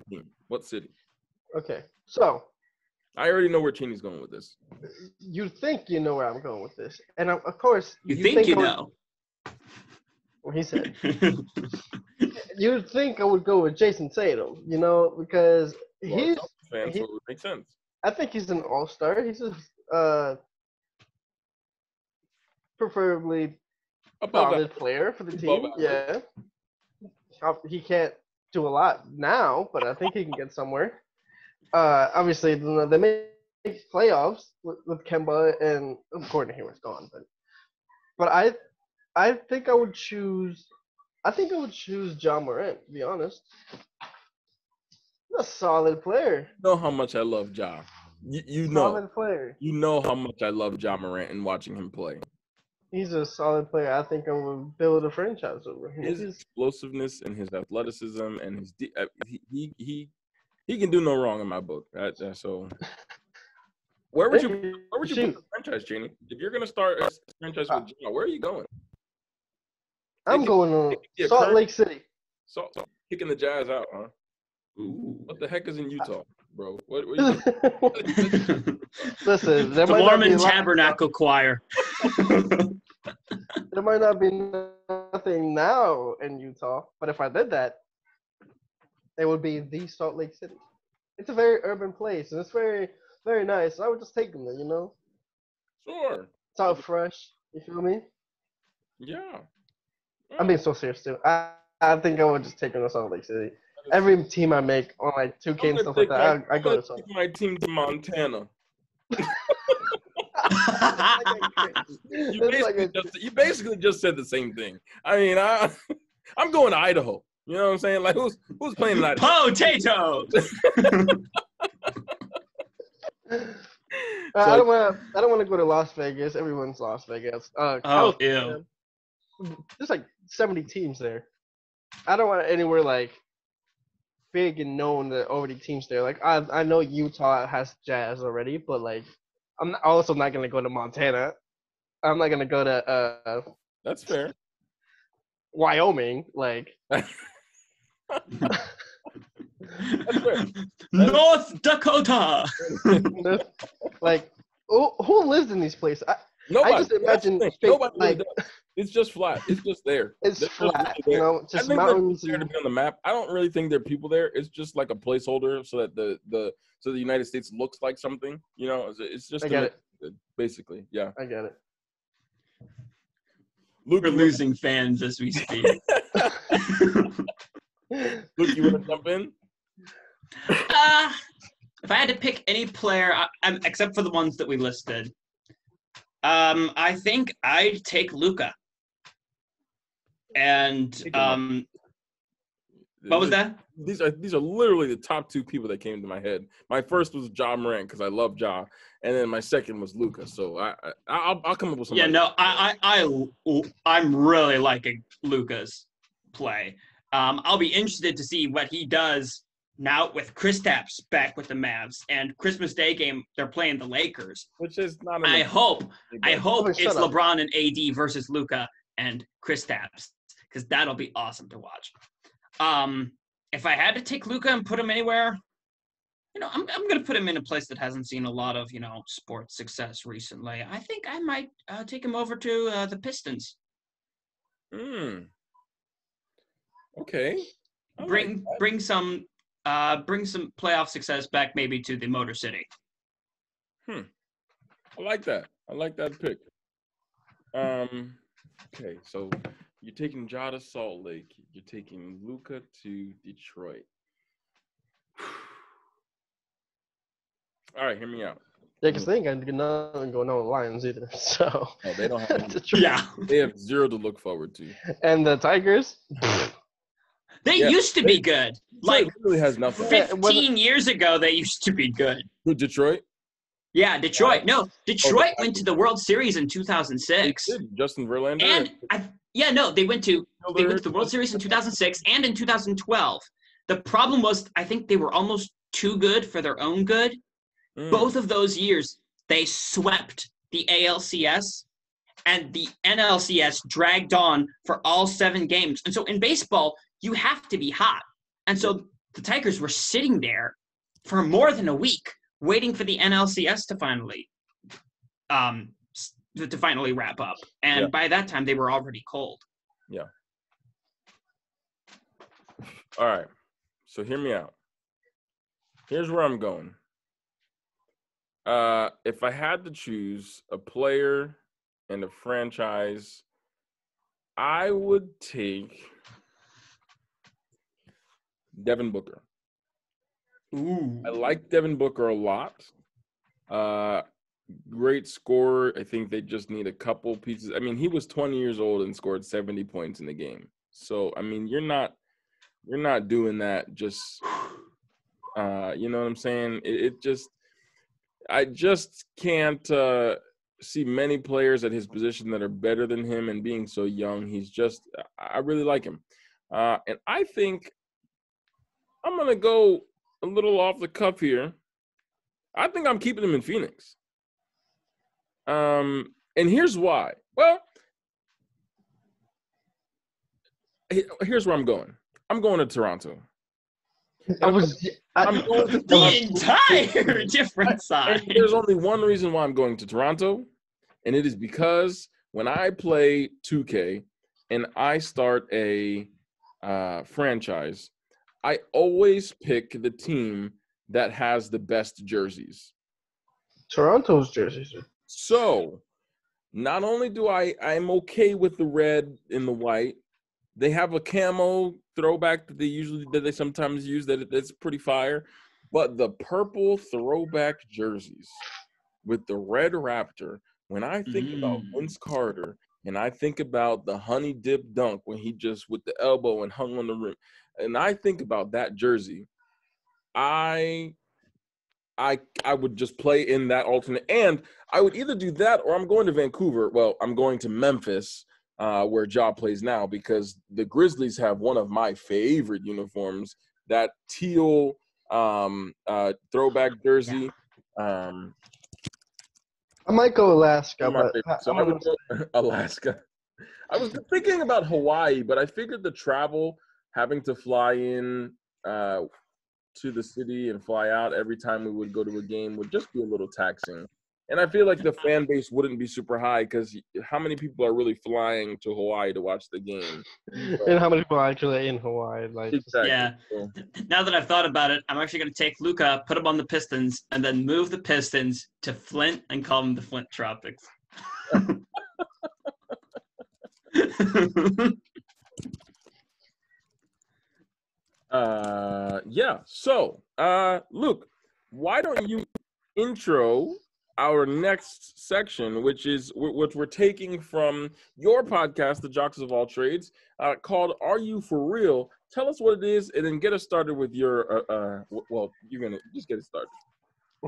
team? What city? Okay, so I already know where Cheney's going with this. you think you know where I'm going with this, and of course You think you know. Well, he said you'd think I would go with Jason Tatum, because he's fan, so it would make sense. I think he's an all-star. He's a preferably solid player for the team. Yeah, he can't do a lot now, but I think he can get somewhere. Obviously, they make playoffs with Kemba and Gordon Hayward's gone, but I think I would choose John Morant, to be honest. He's a solid player. You know how much I love Ja. Solid player. You know how much I love Ja Morant and watching him play. He's a solid player. I think I would build a franchise over him. His explosiveness and his athleticism and his he can do no wrong in my book. So where would you put the franchise, Cheney? If you're gonna start a franchise with Ja, where are you going? I'm going on Salt Lake City. Salt kicking the Jazz out, huh? Ooh. What the heck is in Utah, bro? What you Listen, the Mormon Tabernacle Choir. There might not be nothing now in Utah, but if I did that, it would be the Salt Lake City. It's a very urban place, and it's very, very nice. I would just take them there, Sure. It's all fresh. You feel me? Yeah. I'm being so serious, too. I think I would just take them to Salt Lake City. every team I make on like 2K and stuff like that, I go to take my team to Montana. You basically just said the same thing. I mean, I'm going to Idaho. You know what I'm saying? Like, who's playing in Idaho? Potatoes. I don't want to go to Las Vegas. Everyone's Las Vegas. Oh, ew. There's like 70 teams there. I don't want anywhere like big and known that already teams there. Like I know Utah has Jazz already, but like I'm also not gonna go to Montana. I'm not gonna go to That's fair. Wyoming. Like North Dakota. Like who lives in these places? Nobody. I just imagine nobody like does. It's just flat. It's just there. It's flat, you know, just mountains. There to be on the map. I don't really think there are people there. It's just like a placeholder so that the United States looks like something. You know, it's just. I get it. Basically, yeah. I get it. Luke, we're losing fans as we speak. Luke, you want to jump in? If I had to pick any player, except for the ones that we listed, I think I'd take Luka. And what was that? These are literally the top two people that came to my head. My first was Ja Morant because I love Ja, and then my second was Luka. So I'll come up with something. Yeah, no, I'm really liking Luka's play. I'll be interested to see what he does now with Kristaps back with the Mavs, and Christmas Day game they're playing the Lakers, which is not. I hope it's LeBron and AD versus Luka and Kristaps, because that'll be awesome to watch. If I had to take Luka and put him anywhere, I'm going to put him in a place that hasn't seen a lot of sports success recently. I think I might take him over to the Pistons. Okay. Bring some playoff success back, maybe to the Motor City. I like that. I like that pick. Okay, so you're taking Ja to Salt Lake. You're taking Luka to Detroit. All right, hear me out. Yeah, because they ain't got nothing going on with Lions either. So no, they don't have. They have zero to look forward to. And the Tigers. They used to be good. Like really has nothing. 15 years ago, they used to be good. Who, Detroit? Yeah, Detroit. No, Detroit went to the World Series in 2006. Justin Verlander. And they went to the World Series in 2006 and in 2012. The problem was, I think they were almost too good for their own good. Both of those years, they swept the ALCS, and the NLCS dragged on for all 7 games. And so in baseball, you have to be hot. And so the Tigers were sitting there for more than a week waiting for the NLCS to finally wrap up. And by that time, they were already cold. Yeah. All right. So hear me out. Here's where I'm going. If I had to choose a player and a franchise, I would take Devin Booker. Ooh. I like Devin Booker a lot. Great scorer. I think they just need a couple pieces. I mean, he was 20 years old and scored 70 points in the game. So, I mean, you're not doing that just you know what I'm saying? I just can't see many players at his position that are better than him, and being so young, I really like him. And I think I'm going to go a little off the cuff here. I think I'm keeping him in Phoenix. And here's why. Well, here's where I'm going. I'm going to Toronto. I'm going to the entire different side. And there's only one reason why I'm going to Toronto, and it is because when I play 2K and I start a franchise, I always pick the team that has the best jerseys. Toronto's jerseys. So not only do I'm okay with the red and the white, They have a camo throwback that they sometimes use that's pretty fire. But the purple throwback jerseys with the red Raptor, when I think about Vince Carter and I think about the honey dip dunk when he just with the elbow and hung on the rim, and I think about that jersey, I would just play in that alternate, and I would either do that or I'm going to Vancouver. Well, I'm going to Memphis, where Jock plays now, because the Grizzlies have one of my favorite uniforms, that teal throwback jersey. I might go Alaska, but so I would go Alaska. I was thinking about Hawaii, but I figured the travel, having to fly in to the city and fly out every time we would go to a game, would just be a little taxing. And I feel like the fan base wouldn't be super high, because how many people are really flying to Hawaii to watch the game? And how many people are actually in Hawaii? Like, exactly. Yeah. Now that I've thought about it, I'm actually going to take Luka, put him on the Pistons, and then move the Pistons to Flint and call them the Flint Tropics. Yeah. So, Luke, why don't you intro our next section, which we're taking from your podcast, the Jocks of All Trades, called "Are You For Real?" Tell us what it is, and then get us started with your. Well, you're gonna just get it started.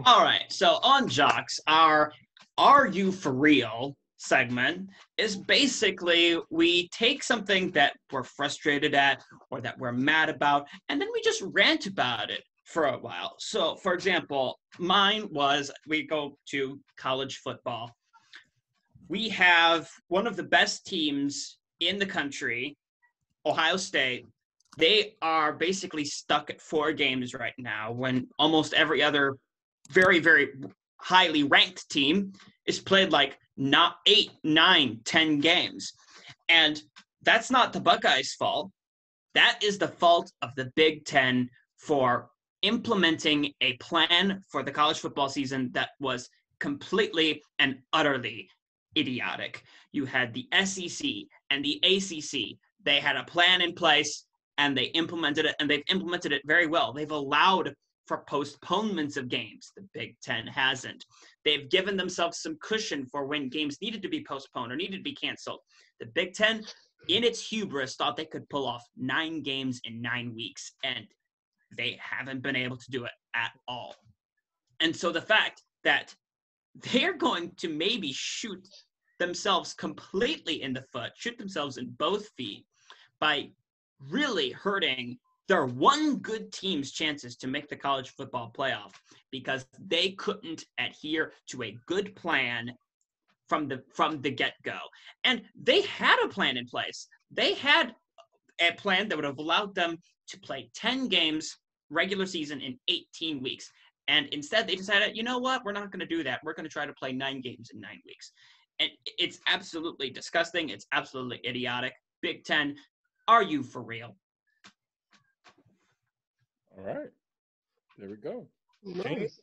All right. So on Jocks, our "Are You For Real?" segment is basically we take something that we're frustrated at or that we're mad about, and then we just rant about it for a while. So, for example, mine was, we go to college football. We have one of the best teams in the country, Ohio State. They are basically stuck at 4 games right now, when almost every other very, very highly ranked team is played like not 8, 9, 10 games. And that's not the Buckeyes' fault. That is the fault of the Big Ten for implementing a plan for the college football season that was completely and utterly idiotic. You had the SEC and the ACC. They had a plan in place, and they implemented it, and they've implemented it very well. They've allowed for postponements of games. The Big Ten hasn't. They've given themselves some cushion for when games needed to be postponed or needed to be canceled. The Big Ten, in its hubris, thought they could pull off 9 games in 9 weeks, and they haven't been able to do it at all. And so the fact that they're going to maybe shoot themselves completely in the foot, shoot themselves in both feet by really hurting their one good team's chances to make the college football playoff, because they couldn't adhere to a good plan from the get-go. And they had a plan in place. They had a plan that would have allowed them to play 10 games regular season in 18 weeks. And instead, they decided, you know what? We're not going to do that. We're going to try to play 9 games in 9 weeks. And it's absolutely disgusting. It's absolutely idiotic. Big Ten, are you for real? All right. There we go. Nice.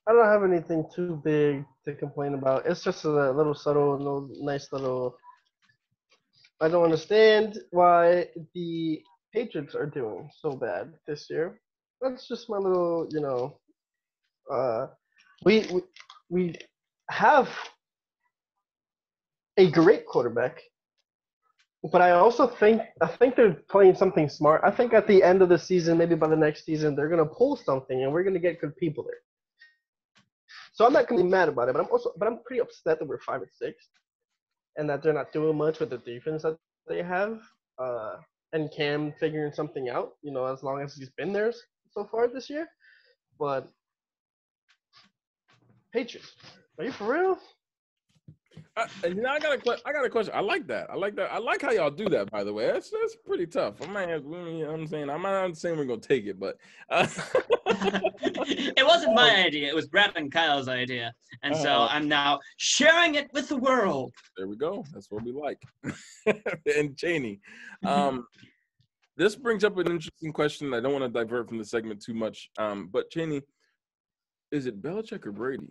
I don't have anything too big to complain about. It's just a little subtle, nice little. I don't understand why the Patriots are doing so bad this year. That's just my little, we have a great quarterback, but I think they're playing something smart. I think at the end of the season, maybe by the next season, they're gonna pull something, and we're gonna get good people there. So I'm not gonna be mad about it, but I'm pretty upset that we're 5-6, and that they're not doing much with the defense that they have. And Cam figuring something out, as long as he's been there so far this year. But Patriots, are you for real? I got a question. I like that. I like how y'all do that, by the way. That's pretty tough. I'm not saying we're gonna take it, but it wasn't my idea. It was Brad and Kyle's idea, and so I'm now sharing it with the world. There we go. That's what we like. And Cheney, this brings up an interesting question. I don't want to divert from the segment too much, but Cheney, is it Belichick or Brady?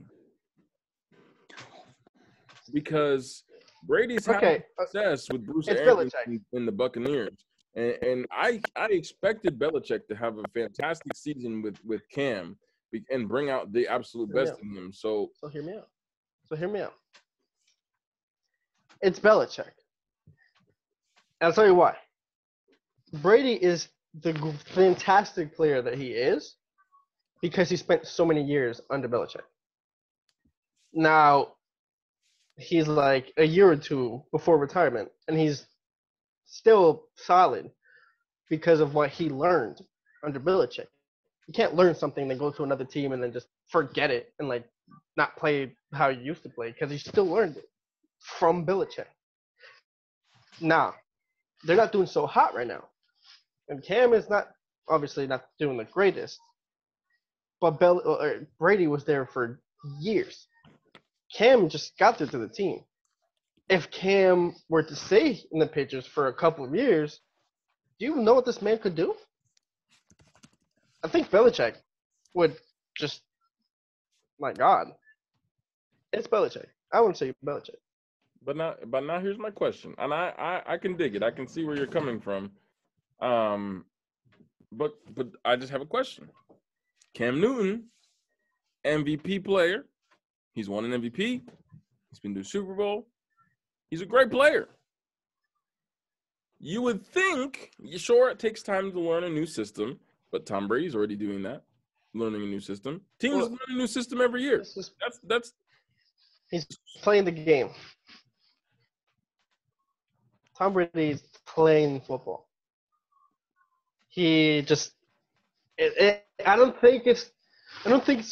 Because Brady's had Okay, success with Bruce it's Arians Belichick. in the Buccaneers, and I expected Belichick to have a fantastic season with Cam and bring out the absolute best in him. So hear me out. It's Belichick. I'll tell you why. Brady is the fantastic player that he is because he spent so many years under Belichick. Now, he's like a year or two before retirement, and he's still solid because of what he learned under Belichick. You can't learn something, then go to another team, and then just forget it and like not play how you used to play because you still learned it from Belichick. Now, they're not doing so hot right now. And Cam is obviously not doing the greatest, but Brady was there for years. Cam just got there to the team. If Cam were to stay in the Patriots for a couple of years, do you know what this man could do? I think Belichick would just, my God, it's Belichick. I wouldn't say Belichick. But now here's my question, and I can dig it. I can see where you're coming from. But I just have a question. Cam Newton, MVP player. He's won an MVP. He's been to Super Bowl. He's a great player. You would think, sure, it takes time to learn a new system, but Tom Brady's already doing that, learning a new system. Teams learn a new system every year. That's. He's playing the game. Tom Brady's playing football. He just, I don't think it's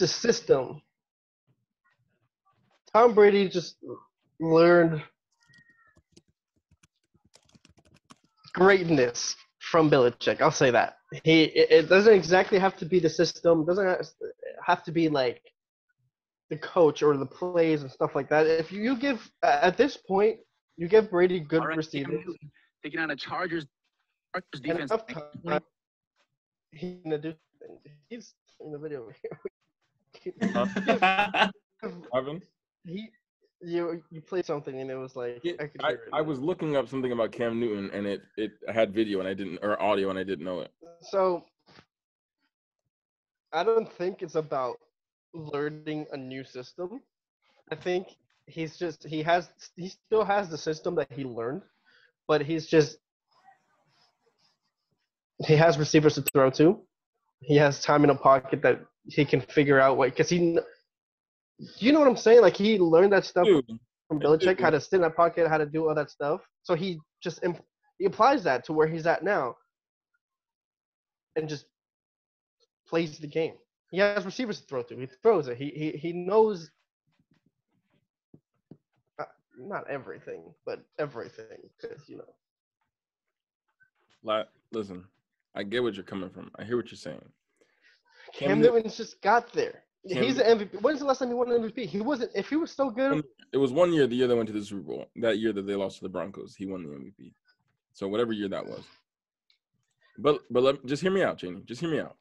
a system. Tom Brady just learned greatness from Belichick. I'll say that. It doesn't exactly have to be the system. It doesn't have to be like the coach or the plays and stuff like that. If you give, at this point, you give Brady good receivers. Taking on a Chargers defense. He's gonna do. He's in the video. Evan? You played something and it was like I was looking up something about Cam Newton and it had video and I didn't, or audio, and I didn't know it. So I don't think it's about learning a new system. I think he still has the system that he learned, but he has receivers to throw to. He has time in a pocket that he can figure out because you know what I'm saying? Like he learned that stuff from Belichick, how to sit in that pocket, how to do all that stuff. So he just he applies that to where he's at now, and just plays the game. He has receivers to throw to. He throws it. He knows not everything, but everything, because Listen, I get what you're coming from. I hear what you're saying. Cam Newton's just got there. He's an MVP. When's the last time he won an MVP? He wasn't. If he was so good, it was 1 year. The year they went to the Super Bowl. That year that they lost to the Broncos, he won the MVP. So whatever year that was. But just hear me out, Janie. Just hear me out.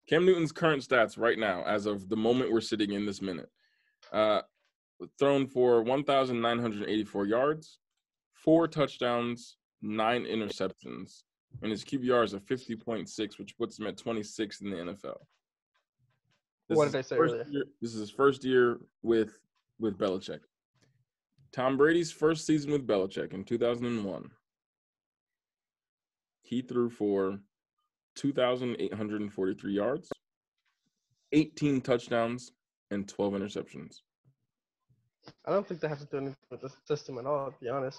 Cam Newton's current stats right now, as of the moment we're sitting in this minute, thrown for 1,984 yards, 4 touchdowns, 9 interceptions, and his QBR is a 50.6, which puts him at 26th in the NFL. What did I say earlier? This is his first year with Belichick. Tom Brady's first season with Belichick in 2001, he threw for 2,843 yards, 18 touchdowns, and 12 interceptions. I don't think that has to do anything with the system at all, to be honest.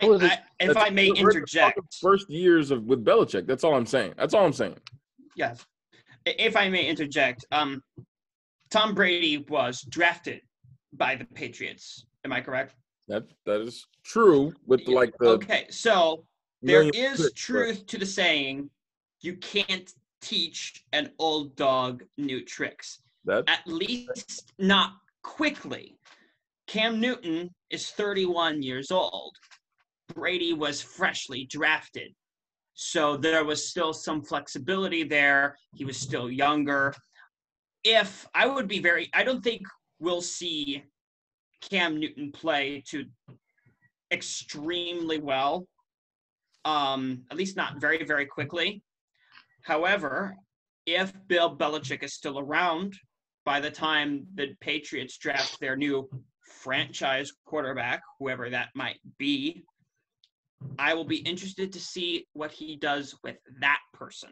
If I may interject. First years with Belichick. That's all I'm saying. Yes. If I may interject, Tom Brady was drafted by the Patriots. Am I correct? That is true. Okay, so there is truth to the saying, you can't teach an old dog new tricks. At least not quickly. Cam Newton is 31 years old. Brady was freshly drafted. So there was still some flexibility there. He was still younger. I don't think we'll see Cam Newton play to extremely well. At least not very, very quickly. However, if Bill Belichick is still around by the time the Patriots draft their new franchise quarterback, whoever that might be, I will be interested to see what he does with that person.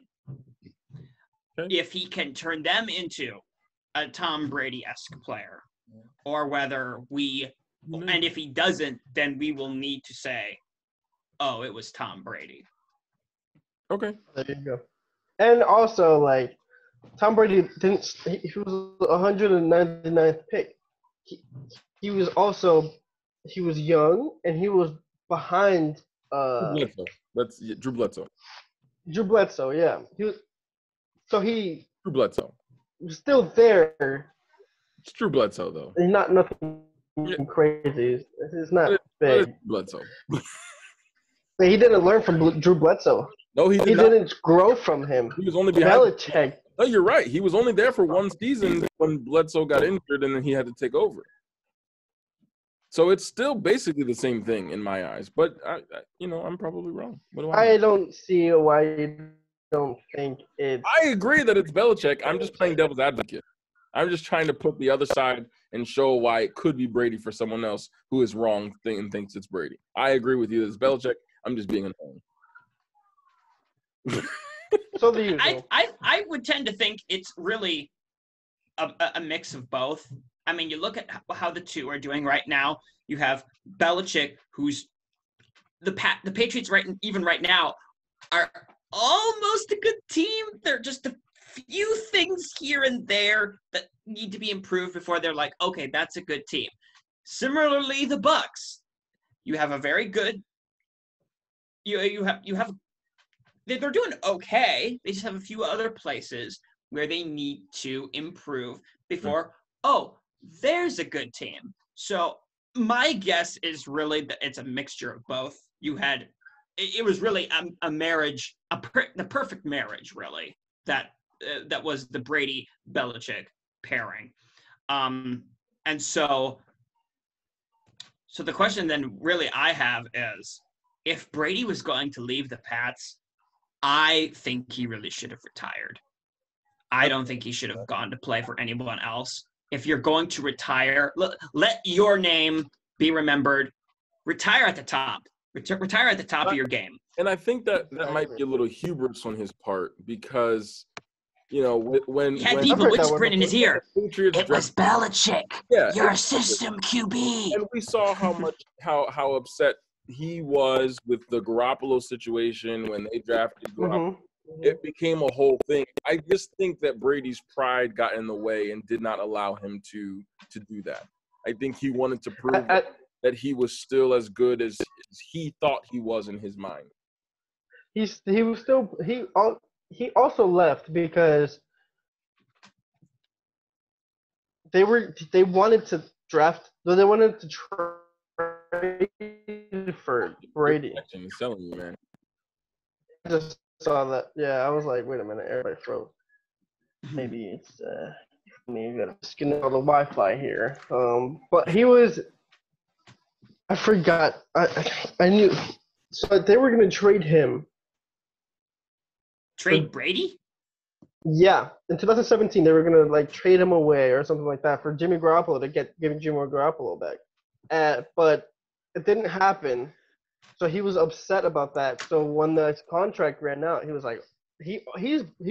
Okay. If he can turn them into a Tom Brady-esque player, or whether and if he doesn't, then we will need to say, oh, it was Tom Brady. Okay. There you go. And also, like, Tom Brady he was 199th pick. He was young, and he was behind Drew Bledsoe. Drew Bledsoe. Drew Bledsoe, yeah. Drew Bledsoe. Was still there. It's Drew Bledsoe, though. He's not nothing crazy. It's not big. Bledsoe. But he didn't learn from Drew Bledsoe. No, he He didn't grow from him. He was only behind Belichick. No, you're right. He was only there for one season when Bledsoe got injured, and then he had to take over. So it's still basically the same thing in my eyes. But I'm probably wrong. What do I don't see why you don't think it's. I agree that it's Belichick. I'm just playing devil's advocate. I'm just trying to put the other side and show why it could be Brady for someone else who is wrong and thinks it's Brady. I agree with you that it's Belichick. I'm just being annoying. So the usual. I would tend to think it's really a mix of both. I mean, you look at how the two are doing right now. You have Belichick, who's the Patriots even right now are almost a good team. They're just a few things here and there that need to be improved before they're like, okay, that's a good team. Similarly, the Bucks, you have a very good. You have. They're doing okay. They just have a few other places where they need to improve before, there's a good team. So my guess is really that it's a mixture of both. It was really a marriage, the perfect marriage, really, that was the Brady-Belichick pairing. And so the question then really I have is, if Brady was going to leave the Pats, I think he really should have retired. I don't think he should have gone to play for anyone else. If you're going to retire, let your name be remembered. Retire at the top. Retire at the top of your game. And I think that might be a little hubris on his part because, when he had people whispering in his ear. It was Belichick. Yeah, you're a system QB. And we saw how upset he was with the Garoppolo situation when they drafted Garoppolo. Mm-hmm. It became a whole thing. I just think that Brady's pride got in the way and did not allow him to do that. I think he wanted to prove that he was still as good as he thought he was in his mind. He also left because they wanted to draft. They wanted to trade for Brady. He's selling you, man. I just saw that. Yeah, I was like, wait a minute, everybody froze. Maybe it's me. You gotta skin all the Wi-Fi here. But he was. I forgot. I knew. So they were gonna trade him. Trade Brady? Yeah, in 2017 they were gonna trade him away or something like that for Jimmy Garoppolo to give Jimmy Garoppolo back. But it didn't happen, so he was upset about that. So when the contract ran out, he was like, he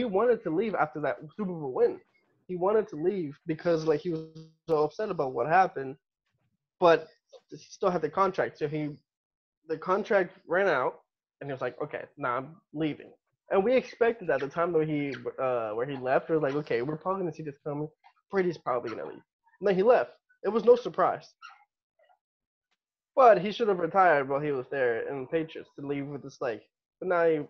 wanted to leave after that Super Bowl win. He wanted to leave because he was so upset about what happened, but he still had the contract. So the contract ran out, and he was like, okay, now I'm leaving. And we expected at the time where he left, we were like, okay, we're probably gonna see this coming. Brady's probably gonna leave. And then he left. It was no surprise. But he should have retired while he was there in the Patriots to leave with this But now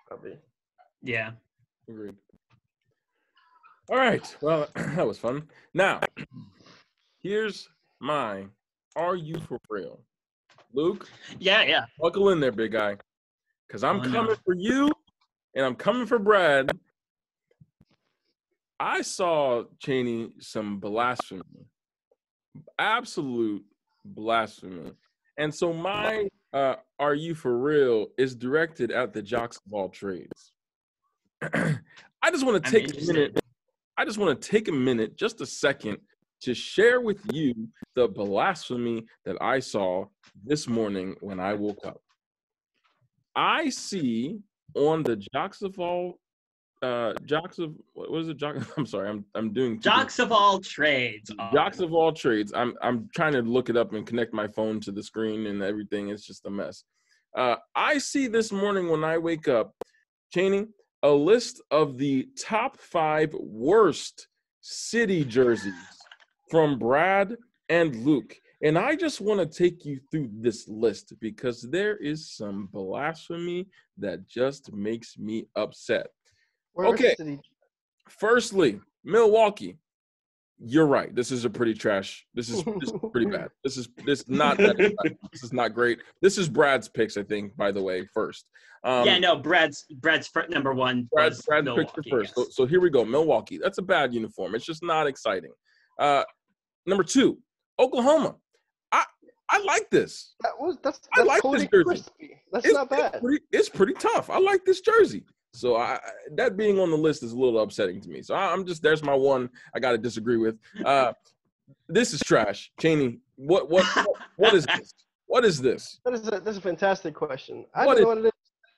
probably. Yeah. Agreed. All right. Well, that was fun. Now, here's my "Are You for Real?" Luke? Yeah. Buckle in there, big guy. Because I'm coming for you, and I'm coming for Brad. I saw, Cheney, some blasphemy. Absolute Blasphemy. And so my Are You For Real is directed at the Jocks of All Trades. I just want to I'm take a interested. minute. I just want to take a minute, just a second, to share with you the blasphemy that I saw this morning when I woke up. I see on the Jocks of All Jocks of what is it? I'm sorry, I'm doing Jocks of All Trades. Jocks of All Trades. I'm trying to look it up and connect my phone to the screen and everything. It's just a mess. I see this morning when I wake up, Cheney, a list of the top 5 worst city jerseys from Brad and Luke. And I just want to take you through this list because there is some blasphemy that just makes me upset. Okay. Firstly, Milwaukee. You're right. This is a pretty trash. This is pretty bad. This is not great. This is Brad's picks, I think, by the way, first. Brad's number one. Brad's picks first. Yes. So here we go. Milwaukee. That's a bad uniform. It's just not exciting. Number 2, Oklahoma. I like this. That's I like this jersey. Crispy. That's not bad. It's pretty tough. I like this jersey. So that being on the list is a little upsetting to me. So there's my one I got to disagree with. This is trash. Cheney, what is this? What is this? That's a fantastic question. I don't know what it is.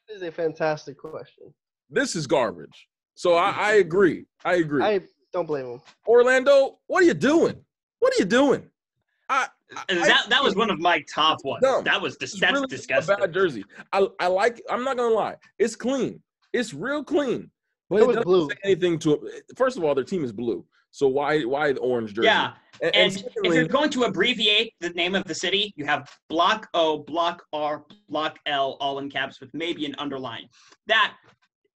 It is a fantastic question. This is garbage. So I agree. I don't blame him. Orlando, what are you doing? That was one of my top ones. Dumb. That's really disgusting. A bad jersey. I'm not gonna lie. It's clean. It's real clean. But it doesn't blue. say anything to it. First of all, their team is blue. So why the orange jersey? Yeah. And secondly, if you're going to abbreviate the name of the city, you have block O, block R, block L, all in caps with maybe an underline. That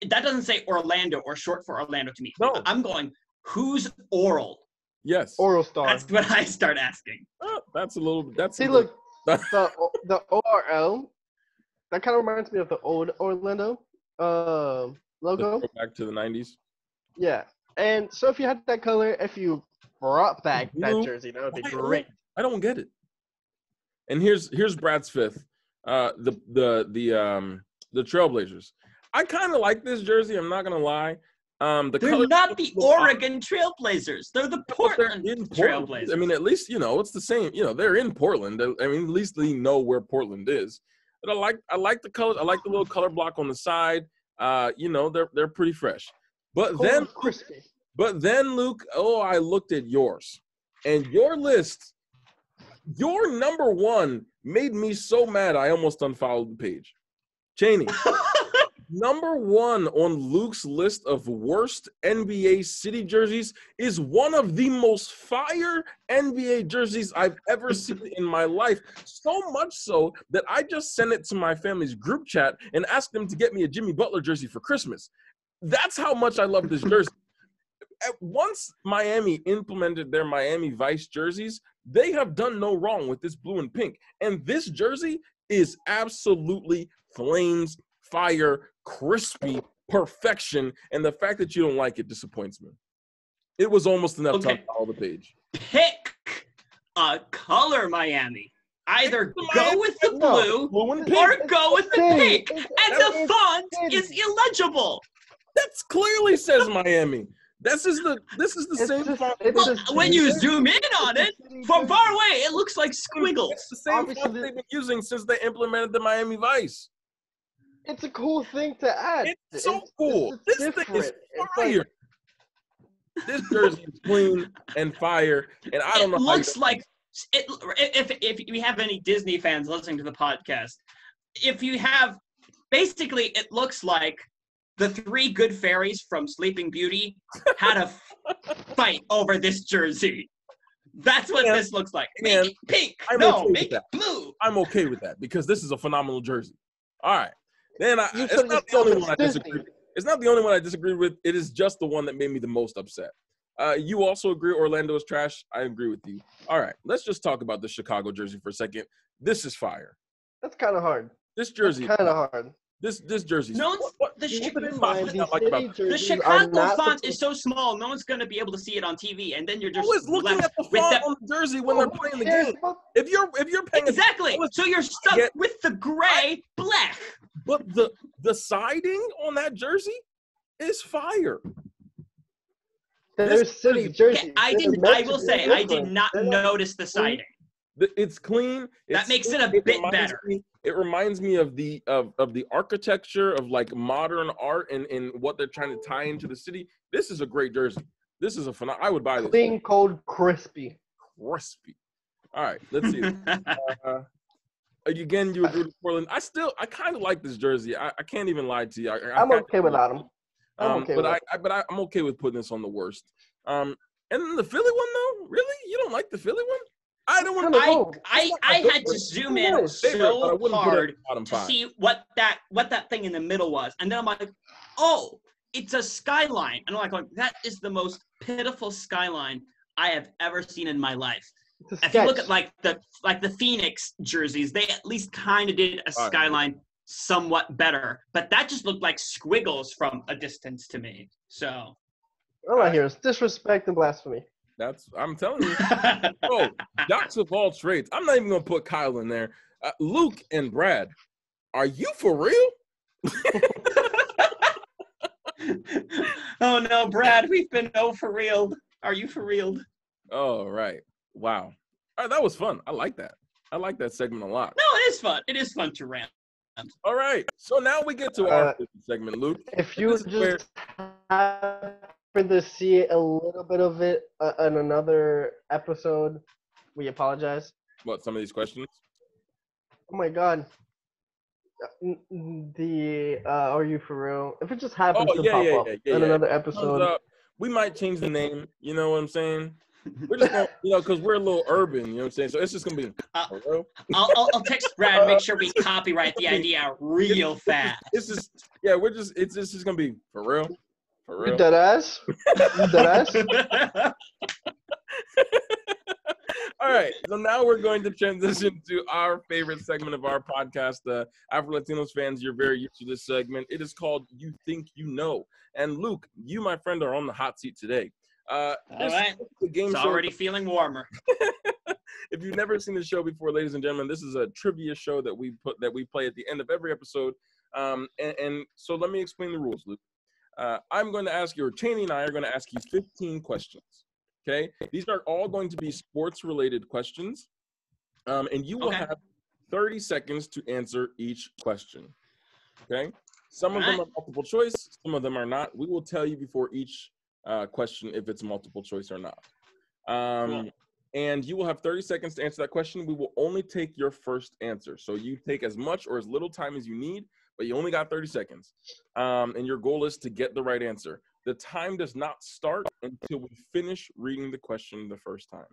doesn't say Orlando or short for Orlando to me. No. I'm going, who's Oral? Yes. Oral Star. That's what I start asking. Look, the ORL, that kind of reminds me of the old Orlando logo. Back to the 90s. Yeah. And so if you had that color, if you brought back that jersey, that would be great. I don't get it. And here's Brad's 5th. The Trailblazers. I kind of like this jersey. I'm not gonna lie. They're not the Oregon Trailblazers. They're the Portland Trailblazers. I mean, at least it's the same. They're in Portland. I mean, at least they know where Portland is. But I like the colors. I like the little color block on the side. They're pretty fresh. But then Luke, I looked at yours, and your list, your number 1 made me so mad I almost unfollowed the page. Cheney. Number 1 on Luke's list of worst NBA city jerseys is one of the most fire NBA jerseys I've ever seen in my life. So much so that I just sent it to my family's group chat and asked them to get me a Jimmy Butler jersey for Christmas. That's how much I love this jersey. Once Miami implemented their Miami Vice jerseys, they have done no wrong with this blue and pink. And this jersey is absolutely flames, fire, crispy perfection, and the fact that you don't like it disappoints me. It was almost enough time to follow the page. Pick a color, Miami. Either go with the blue or go with the pink, and the font is illegible. That clearly says Miami. This is the same font. When you zoom in on it, from far away, it looks like squiggles. It's the same font they've been using since they implemented the Miami Vice. It's a cool thing to add. It's so cool. This thing is fire. This jersey is clean and fire, and I don't know. It looks like if you have any Disney fans listening to the podcast, it looks like the 3 good fairies from Sleeping Beauty had a fight over this jersey. That's what this looks like. Make it pink. Make it blue. I'm okay with that because this is a phenomenal jersey. All right. Then it's not the only one I disagree with. It's not the only one I disagree with. It is just the one that made me the most upset. You also agree Orlando is trash? I agree with you. All right. Let's just talk about the Chicago jersey for a second. This is fire. That's kind of hard. This jersey kind of hard. This jersey. No one's Keep in I mind, these like about city the jerseys are Chicago not font supposed- is so small, no one's going to be able to see it on TV, and then you're just always looking left at the with font the on the jersey when Oh, they're who playing the cares game. about- If you're paying exactly. So you're stuck get- with the gray black. but the siding on that jersey is fire. They're This city jersey- jerseys. I They're didn't. meant I to will be say I did different. not They're not- notice the siding. It's clean. That makes it a it bit reminds better. It reminds me of the architecture of like modern art and what they're trying to tie into the city. This is a great jersey. This is a phenomenal. I would buy this. Clean, cold, crispy. Crispy. All right, let's see. Again, you agree with Portland. I kind of like this jersey. I can't even lie to you. I'm okay without them. I'm okay with it. I'm okay with putting this on the worst. And then the Philly one though, really? You don't like the Philly one? I don't want to. I had to zoom in so hard to see what that thing in the middle was, and then I'm like, oh, it's a skyline, and I'm like, that is the most pitiful skyline I have ever seen in my life. If you look at like the Phoenix jerseys, they at least kind of did a skyline somewhat better, but that just looked like squiggles from a distance to me. So all I hear is disrespect and blasphemy. I'm telling you. Oh, Jocks of All Trades. I'm not even gonna put Kyle in there. Luke and Brad, are you for real? Oh no, Brad, we've been for real. Are you for real? Oh, right. Wow. All right, that was fun. I like that. I like that segment a lot. No, it is fun. It is fun to rant. All right. So now we get to our segment, Luke. If you just happen to see a little bit of it in another episode, we apologize. What, some of these questions? Oh my God. Are you for real? If it just happens to pop up in another episode. We might change the name. You know what I'm saying? We're just gonna, because we're a little urban. You know what I'm saying? So it's just gonna be. I'll text Brad and make sure we copyright the idea real fast. It's just gonna be for real. For real. You dead ass? You dead ass? All right, so now we're going to transition to our favorite segment of our podcast. AfroLatinos fans, you're very used to this segment. It is called You Think You Know. And Luke, you, my friend, are on the hot seat today. All right, it's already feeling warmer. If you've never seen the show before, ladies and gentlemen, this is a trivia show that we play at the end of every episode. And so let me explain the rules, Luke. I'm going to ask you, or Cheney and I are going to ask you 15 questions. Okay, these are all going to be sports-related questions, and you will have 30 seconds to answer each question. Okay, some of them are multiple choice, some of them are not. We will tell you before each question if it's multiple choice or not. And you will have 30 seconds to answer that question. We will only take your first answer, so you take as much or as little time as you need, but you only got 30 seconds. And your goal is to get the right answer. The time does not start until we finish reading the question the first time.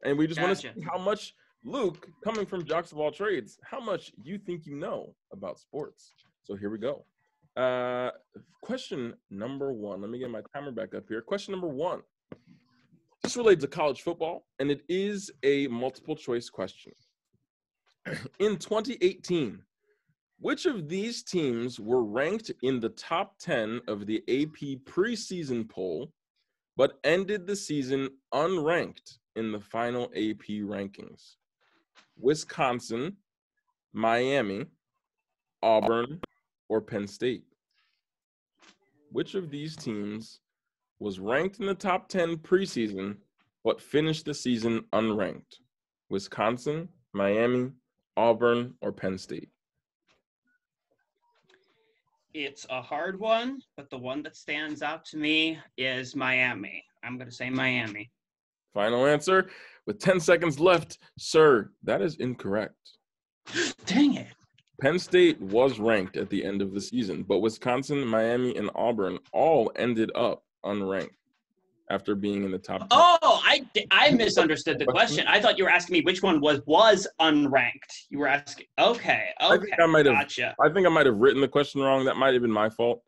And we just want to see how much, Luke, coming from Jocks of All Trades, how much you think you know about sports. So here we go. Question number one. Let me get my timer back up here. Question number one. This relates to college football, and it is a multiple choice question. In 2018, which of these teams were ranked in the top 10 of the AP preseason poll, but ended the season unranked in the final AP rankings? Wisconsin, Miami, Auburn, or Penn State? Which of these teams was ranked in the top 10 preseason, but finished the season unranked? Wisconsin, Miami, Auburn, or Penn State? It's a hard one, but the one that stands out to me is Miami. I'm going to say Miami. Final answer with 10 seconds left. Sir, that is incorrect. Dang it. Penn State was ranked at the end of the season, but Wisconsin, Miami, and Auburn all ended up unranked after being in the top 10. Oh, I misunderstood the question. I thought you were asking me which one was unranked. You were asking. Okay. I think I might have. Gotcha. I think I might have written the question wrong. That might have been my fault.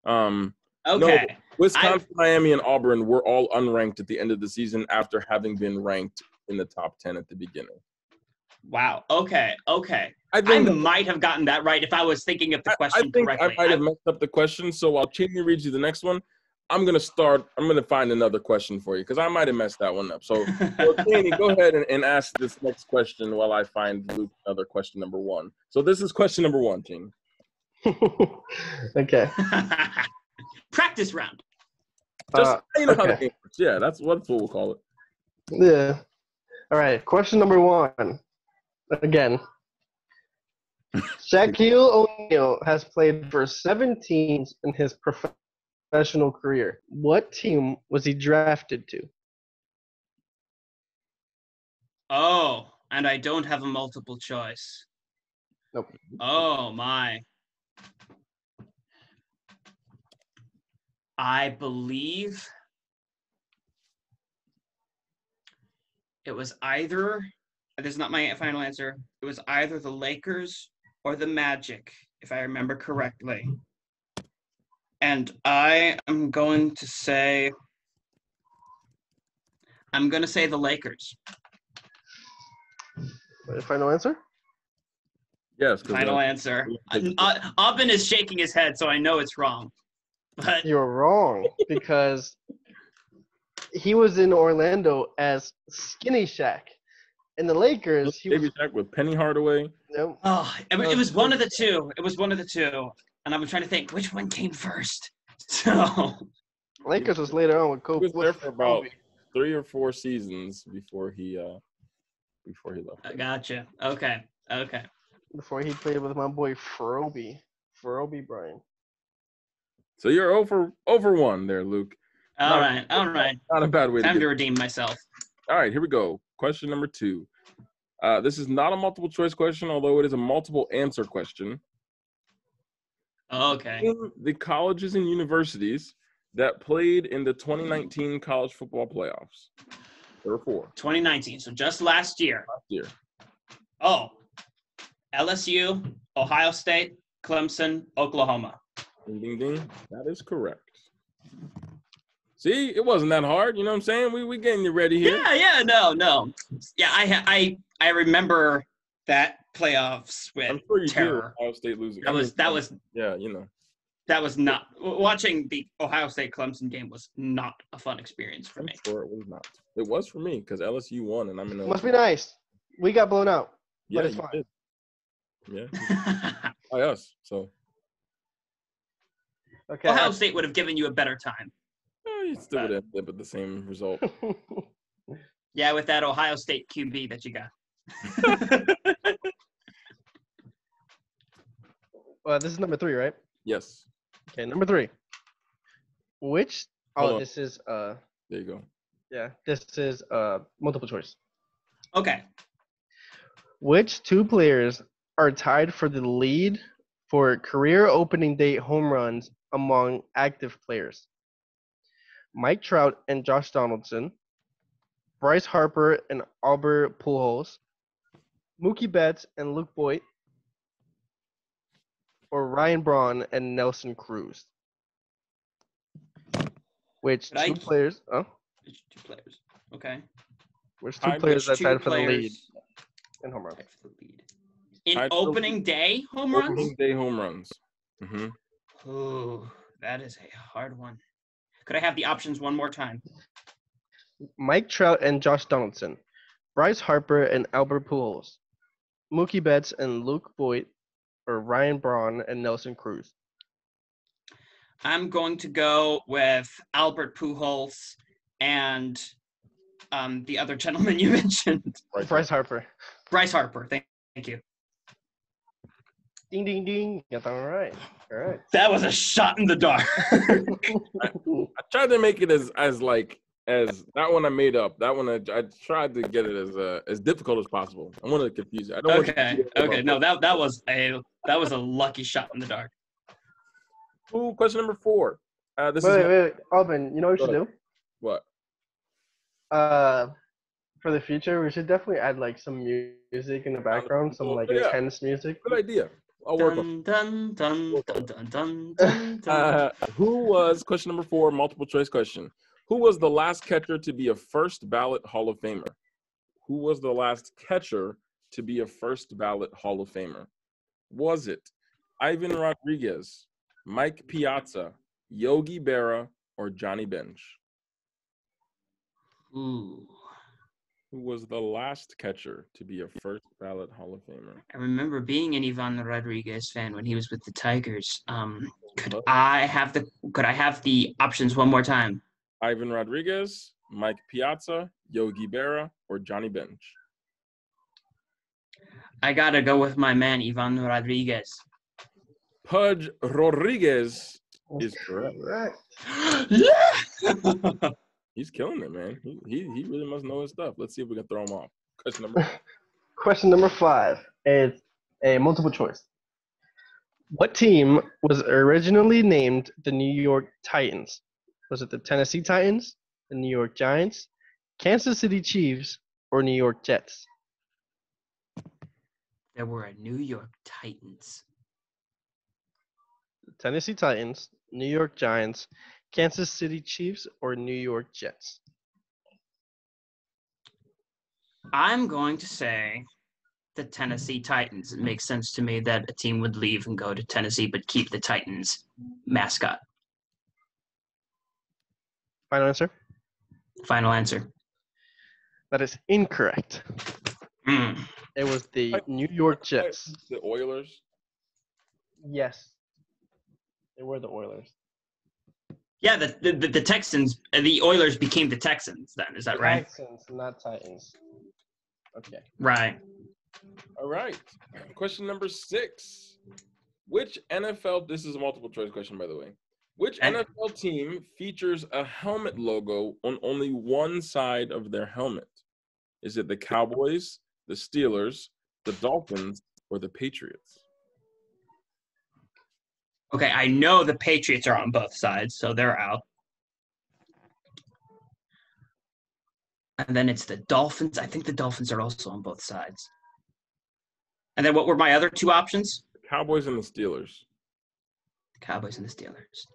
Okay. No, Wisconsin, Miami, and Auburn were all unranked at the end of the season after having been ranked in the top 10 at the beginning. Wow. Okay. I I think might have gotten that right if I was thinking of the I question think correctly. I might have messed up the question. So while Cheney reads you the next one, I'm gonna find another question for you because I might have messed that one up. So Cheney, go ahead and ask this next question while I find Luke another question number 1. So this is question number 1, Cheney. Okay. Practice round. Just you know how the okay. game works. Yeah, that's what we'll call it. Yeah. All right. Question number 1. Again. Shaquille O'Neal has played for 7 teams in his professional career. What team was he drafted to? Oh, and I don't have a multiple choice. Nope. Oh my. I believe it was either, this is not my final answer, it was either the Lakers or the Magic, if I remember correctly. And I am going to say the Lakers. Final answer? Yes. Final answer. Aubin is shaking his head, so I know it's wrong. But You're wrong because he was in Orlando as Skinny Shaq. In the Lakers, he was. Baby Shaq with Penny Hardaway. Nope. oh, it was one of the two. It was one of the two, and I was trying to think which one came first. So Lakers was later on with Kobe. He was there for about 3 or 4 seasons before he left. I gotcha. Okay. Before he played with my boy Froby Bryant. So you're over 1 there, Luke. All right. Not a bad way Time to to redeem myself. All right, here we go. Question number 2. This is not a multiple choice question, although it is a multiple answer question. Okay. In the colleges and universities that played in the 2019 college football playoffs. There were 4. 2019, so just last year. Year. Oh, LSU, Ohio State, Clemson, Oklahoma. Ding, ding, ding. That is correct. See, it wasn't that hard. You know what I'm saying? We getting you ready here. Yeah, no. Yeah, I remember that playoffs with I'm sure you terror. do. Ohio State losing. That was yeah, you know. That was not watching the Ohio State Clemson game was not a fun experience for me. I'm sure it was not. It was for me because LSU won, and I'm in. Must be nice. We got blown out, yeah, but it's fine. Did. Yeah, by us. So. Okay. Ohio State would have given you a better time. You still would end up with the same result. Yeah, with that Ohio State QB that you got. This is number 3, right? Yes. Okay, number 3. Which? This is There you go. Yeah, this is multiple choice. Okay. Which 2 players are tied for the lead for career opening day home runs among active players? Mike Trout and Josh Donaldson, Bryce Harper and Albert Pujols, Mookie Betts and Luke Boyd, or Ryan Braun and Nelson Cruz? Which 2 players? Oh, Which 2 players? Okay. Which 2 players are tied for the lead in home runs? In opening day home runs? Opening day home runs. Mm-hmm. Oh, that is a hard one. Could I have the options one more time? Mike Trout and Josh Donaldson, Bryce Harper and Albert Pujols, Mookie Betts and Luke Boyd, or Ryan Braun and Nelson Cruz? I'm going to go with Albert Pujols and the other gentleman you mentioned. Bryce Harper. Bryce Harper. Thank you. Ding, ding, ding. Got that right. All right. That was a shot in the dark. I tried to make it as that one I made up. That one I tried to get it as difficult as possible. I wanted to confuse you. I don't Okay. No, that was a lucky shot in the dark. Ooh, question number 4. Wait, Alvin, you know what we should do? What? For the future, we should definitely add like some music in the background, some like intense music. Good idea. I'll work on it. Who was, question number 4, multiple choice question. Who was the last catcher to be a first ballot Hall of Famer? Who was the last catcher to be a first ballot Hall of Famer? Was it Ivan Rodriguez, Mike Piazza, Yogi Berra, or Johnny Bench? Ooh. Who was the last catcher to be a first ballot Hall of Famer? I remember being an Ivan Rodriguez fan when he was with the Tigers. Could I have the options one more time? Ivan Rodriguez, Mike Piazza, Yogi Berra, or Johnny Bench? I gotta go with my man Ivan Rodriguez. Pudge Rodriguez is correct. He's killing it, man. He really must know his stuff. Let's see if we can throw him off. Question number 5 is a multiple choice. What team was originally named the New York Titans? Was it the Tennessee Titans, the New York Giants, Kansas City Chiefs, or New York Jets? There were a New York Titans. The Tennessee Titans, New York Giants, Kansas City Chiefs, or New York Jets? I'm going to say the Tennessee Titans. It makes sense to me that a team would leave and go to Tennessee but keep the Titans mascot. Final answer? Final answer. That is incorrect. It was the New York Jets. The Oilers? Yes. They were the Oilers. Yeah, the Texans, the Oilers became the Texans then. Is that right? Texans, not Titans. Okay. Right. All right. Question number 6. Which NFL, this is a multiple choice question, by the way. Which NFL team features a helmet logo on only one side of their helmet? Is it the Cowboys, the Steelers, the Dolphins, or the Patriots? Okay, I know the Patriots are on both sides, so they're out. And then it's the Dolphins. I think the Dolphins are also on both sides. And then what were my other 2 options? The Cowboys and the Steelers. The Cowboys and the Steelers.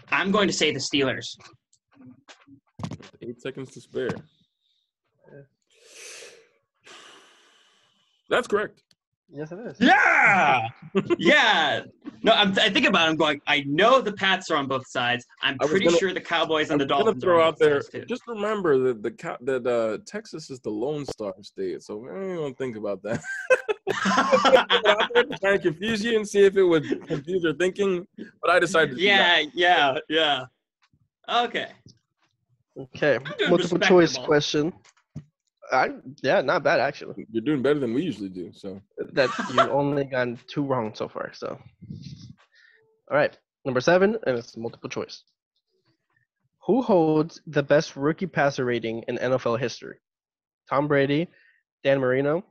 I'm going to say the Steelers. 8 seconds to spare. That's correct. Yes, it is. Yeah! Yeah! No, I think about it. I'm going, I know the Pats are on both sides. I'm pretty sure the Cowboys and the Dolphins are on both sides too. Just remember that Texas is the Lone Star state, so I don't even think about that. I'm trying to confuse you and see if it would confuse your thinking, but I decided to Yeah. Okay. Okay. Multiple choice question. Not bad actually. You're doing better than we usually do. So that you've only gotten 2 wrong so far. So, all right, number 7, and it's multiple choice. Who holds the best rookie passer rating in NFL history? Tom Brady, Dan Marino,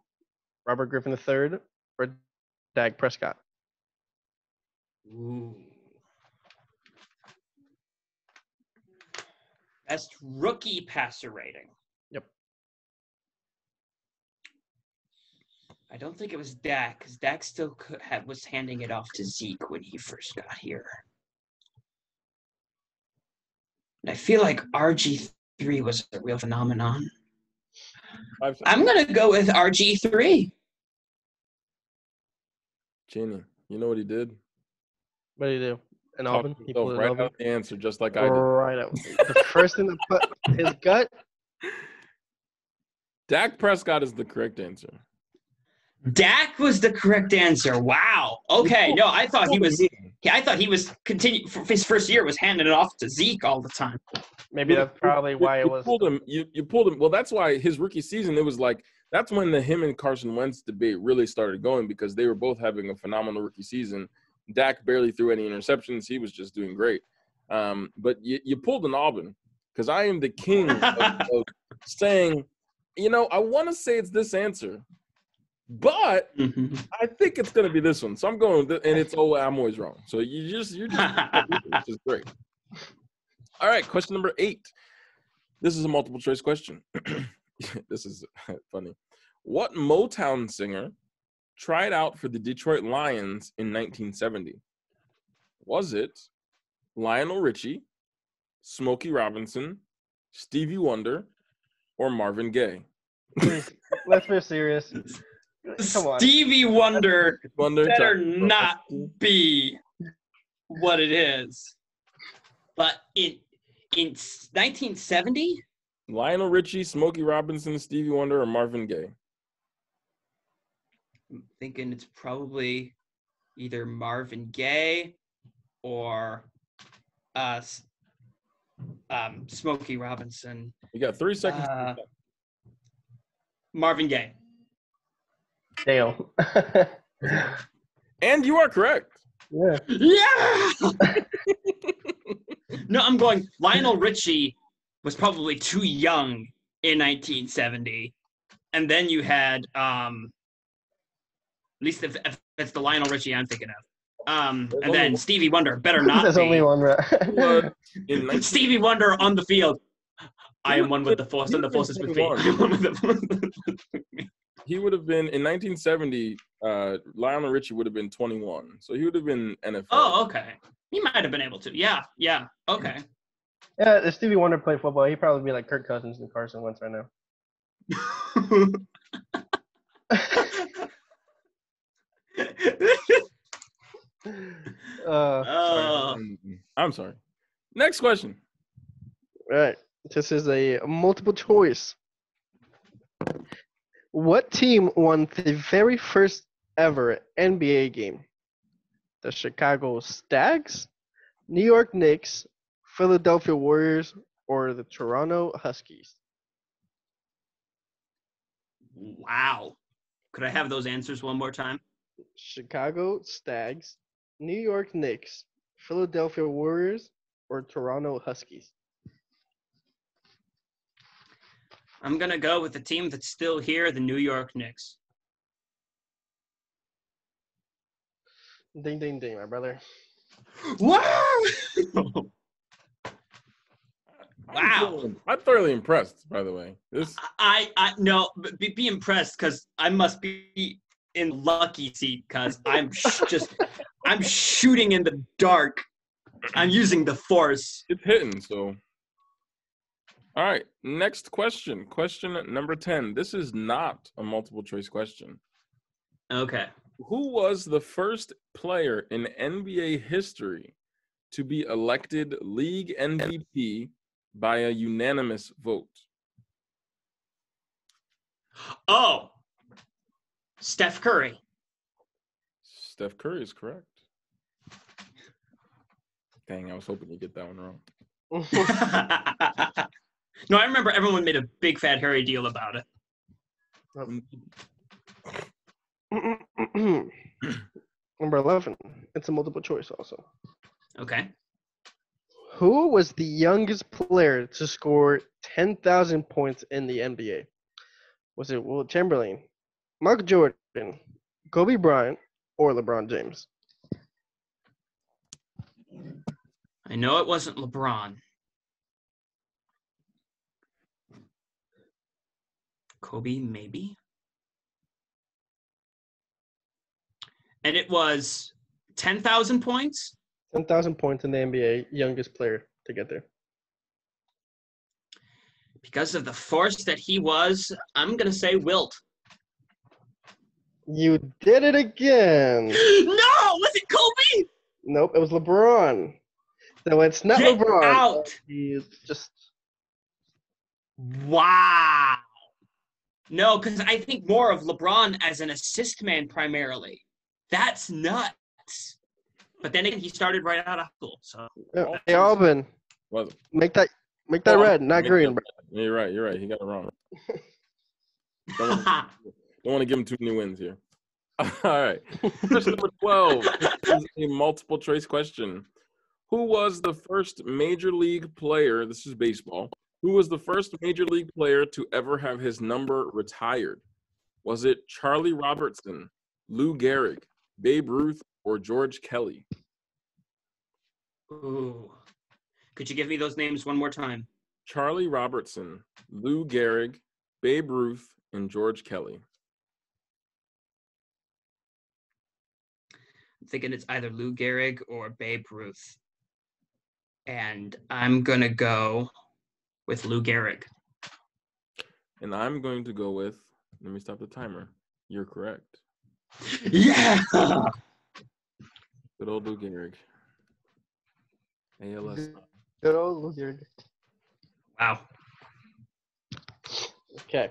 Robert Griffin III, or Dak Prescott? Ooh. Best rookie passer rating. Yep. I don't think it was Dak, because Dak still was handing it off to Zeke when he first got here. And I feel like RG3 was a real phenomenon. I'm going to go with RG3. Cheney, you know what he did? What did he do? In Auburn? He pulled it right over? out the answer, just like I did. Right out. The first thing that put his gut. Dak Prescott is the correct answer. Dak was the correct answer. Wow. Okay. No, I thought he was continue for his first year was handing it off to Zeke all the time. Maybe that's probably why it was. You pulled him. Well, that's why his rookie season, it was like, that's when him and Carson Wentz debate really started going, because they were both having a phenomenal rookie season. Dak barely threw any interceptions. He was just doing great. But you pulled an Auburn, because I am the king of saying, I want to say it's this answer, but I think it's going to be this one. So I'm going, and it's I'm always wrong. So you're just which is great. All right, question number 8. This is a multiple choice question. This is funny. What Motown singer tried out for the Detroit Lions in 1970? Was it Lionel Richie, Smokey Robinson, Stevie Wonder, or Marvin Gaye? Please, let's be serious. Come on. Stevie Wonder better Jock. not be what it is. But in 1970, Lionel Richie, Smokey Robinson, Stevie Wonder, or Marvin Gaye? I'm thinking it's probably either Marvin Gaye or Smokey Robinson. You got 3 seconds. Marvin Gaye. Damn. And you are correct. Yeah. Yeah! No, I'm going. Lionel Richie was probably too young in 1970. And then you had, at least if it's the Lionel Richie I'm thinking of. And then Stevie Wonder better not There's be. only one, right? Stevie Wonder on the field. I am one with the force, and the force is with me. I am one with the force. He would have been, in 1970, Lionel Richie would have been 21. So he would have been NFL. Oh, okay. He might have been able to. Yeah. Okay. Yeah, if Stevie Wonder played football, he'd probably be like Kirk Cousins and Carson Wentz right now. I'm sorry. Next question. Right. This is a multiple choice. What team won the very first ever NBA game? The Chicago Stags, New York Knicks, Philadelphia Warriors, or the Toronto Huskies? Wow. Could I have those answers one more time? Chicago Stags, New York Knicks, Philadelphia Warriors, or Toronto Huskies? I'm going to go with the team that's still here, the New York Knicks. Ding, ding, ding, my brother. Wow! Wow. I'm thoroughly impressed, by the way. I no, be impressed because I must be in lucky seat because I'm I'm shooting in the dark. I'm using the force. It's hitting, so. All right, next question. Question number 10. This is not a multiple choice question. Okay. Who was the first player in NBA history to be elected league MVP by a unanimous vote? Oh, Steph Curry. Steph Curry is correct. Dang, I was hoping you'd get that one wrong. No, I remember everyone made a big fat hairy deal about it. Number 11. It's a multiple choice also. Okay. Who was the youngest player to score 10,000 points in the NBA? Was it Will Chamberlain, Mark Jordan, Kobe Bryant, or LeBron James? I know it wasn't LeBron. Kobe, maybe. And it was 10,000 points? 10,000 points in the NBA, youngest player to get there. Because of the force that he was, I'm going to say Wilt. You did it again. No! Was it Kobe? Nope, it was LeBron. So it's not Get LeBron. out. He's just. Wow. No, because I think more of LeBron as an assist man primarily. That's nuts. But then again, he started right out of school. So Hey, Alvin, Was it? make that red, not green, bro. Yeah, you're right. He got it wrong. Don't want to give him too many wins here. All right. Question number 12. This is a multiple choice question. Who was the first major league player? This is baseball. Who was the first major league player to ever have his number retired? Was it Charlie Robertson, Lou Gehrig, Babe Ruth, or George Kelly? Ooh. Could you give me those names one more time? Charlie Robertson, Lou Gehrig, Babe Ruth, and George Kelly. I'm thinking it's either Lou Gehrig or Babe Ruth. And I'm going to go with Lou Gehrig. And I'm going to go with, let me stop the timer. You're correct. Yeah. Good old Lou Gehrig. ALS. Good old lizard. Wow. Okay.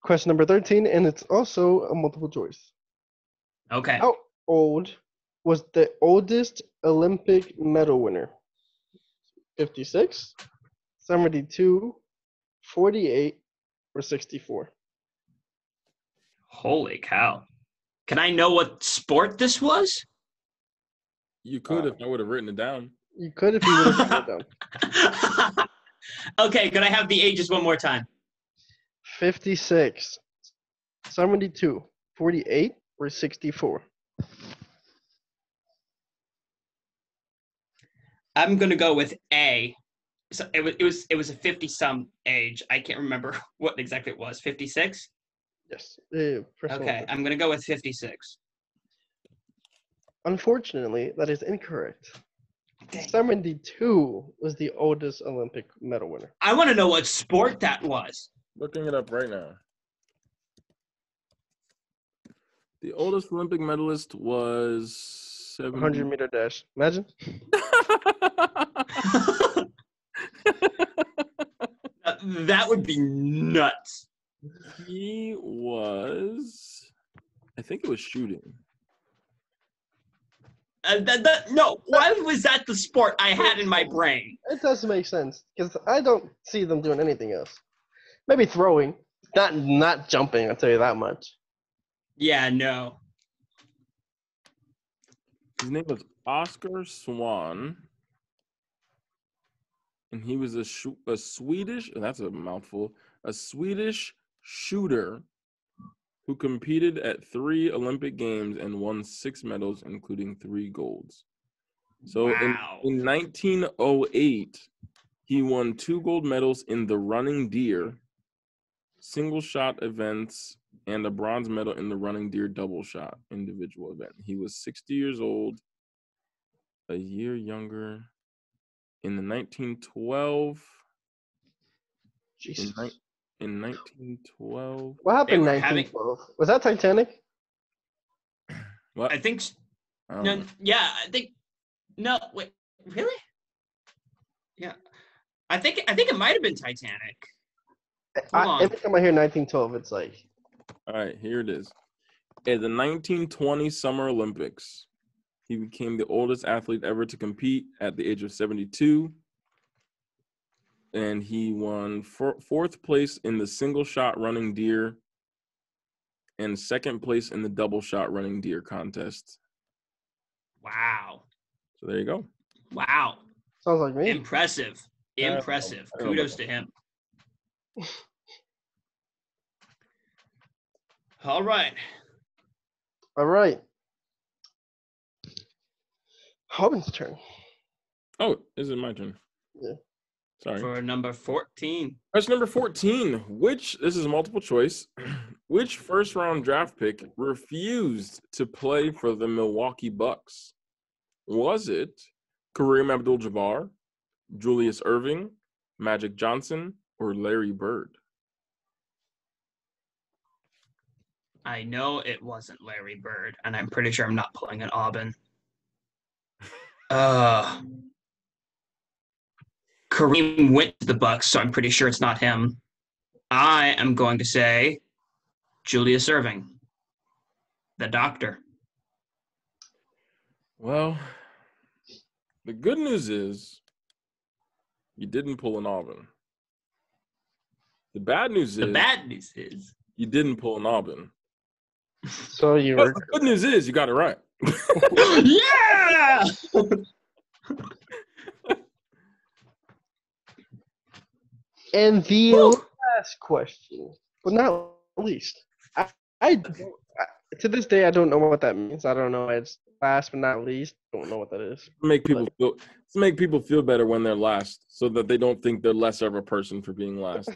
Question number 13, and it's also a multiple choice. Okay. How old was the oldest Olympic medal winner? 56, 72, 48, or 64? Holy cow. Can I know what sport this was? You could if I would have written it down. You could if you would have written it down. Okay, could I have the ages one more time? 56, 72, 48, or 64? I'm gonna go with A. So it was a 50-some age. I can't remember what exactly it was. 56? Yes. Okay, I'm gonna go with 56. Unfortunately, that is incorrect. Dang. 72 was the oldest Olympic medal winner. I want to know what sport that was. Looking it up right now. The oldest Olympic medalist was 70. 100-meter dash. Imagine. That would be nuts. He was, I think it was shooting. No, why was that the sport I had in my brain? It does make sense because I don't see them doing anything else. Maybe throwing, not jumping. I'll tell you that much. Yeah, no. His name was Oscar Swan. And he was a Swedish, that's a mouthful, a Swedish shooter who competed at 3 Olympic Games and won 6 medals, including 3 golds. So Wow. in 1908, he won 2 gold medals in the running deer, single shot events, and a bronze medal in the running deer double shot individual event. He was 60 years old, a year younger. In the 1912, Jesus. in 1912, What happened in They were having- 1912? Was that Titanic? what? I think I don't no. know. Yeah, I think no. Wait, really? Yeah, I think it might have been Titanic. Hold on. Every time I hear 1912, it's like All right, here it is. At the 1920 Summer Olympics, he became the oldest athlete ever to compete at the age of 72. And he won 4th place in the single shot running deer and 2nd place in the double shot running deer contest. Wow. So there you go. Wow. sounds like me. Impressive. Impressive. I don't know Kudos about to him. All right. All right. Hobin's turn. Oh, is it my turn? Yeah. Sorry. For number 14. Question number 14. This is a multiple choice. Which first round draft pick refused to play for the Milwaukee Bucks? Was it Kareem Abdul-Jabbar, Julius Erving, Magic Johnson, or Larry Bird? I know it wasn't Larry Bird, and I'm pretty sure I'm not pulling an Aubin. Kareem went to the Bucks, so I'm pretty sure it's not him. I am going to say Julius Erving, the doctor. Well, the good news is you didn't pull an Aubin. The bad news is you didn't pull an Aubin. So you But were. the good news is you got it right. Yeah! And the Woo! last question, but not least, to this day I don't know what that means. I don't know. It's last but not least. Don't know what that is. Make people feel better when they're last, so that they don't think they're less of a person for being last. Oh,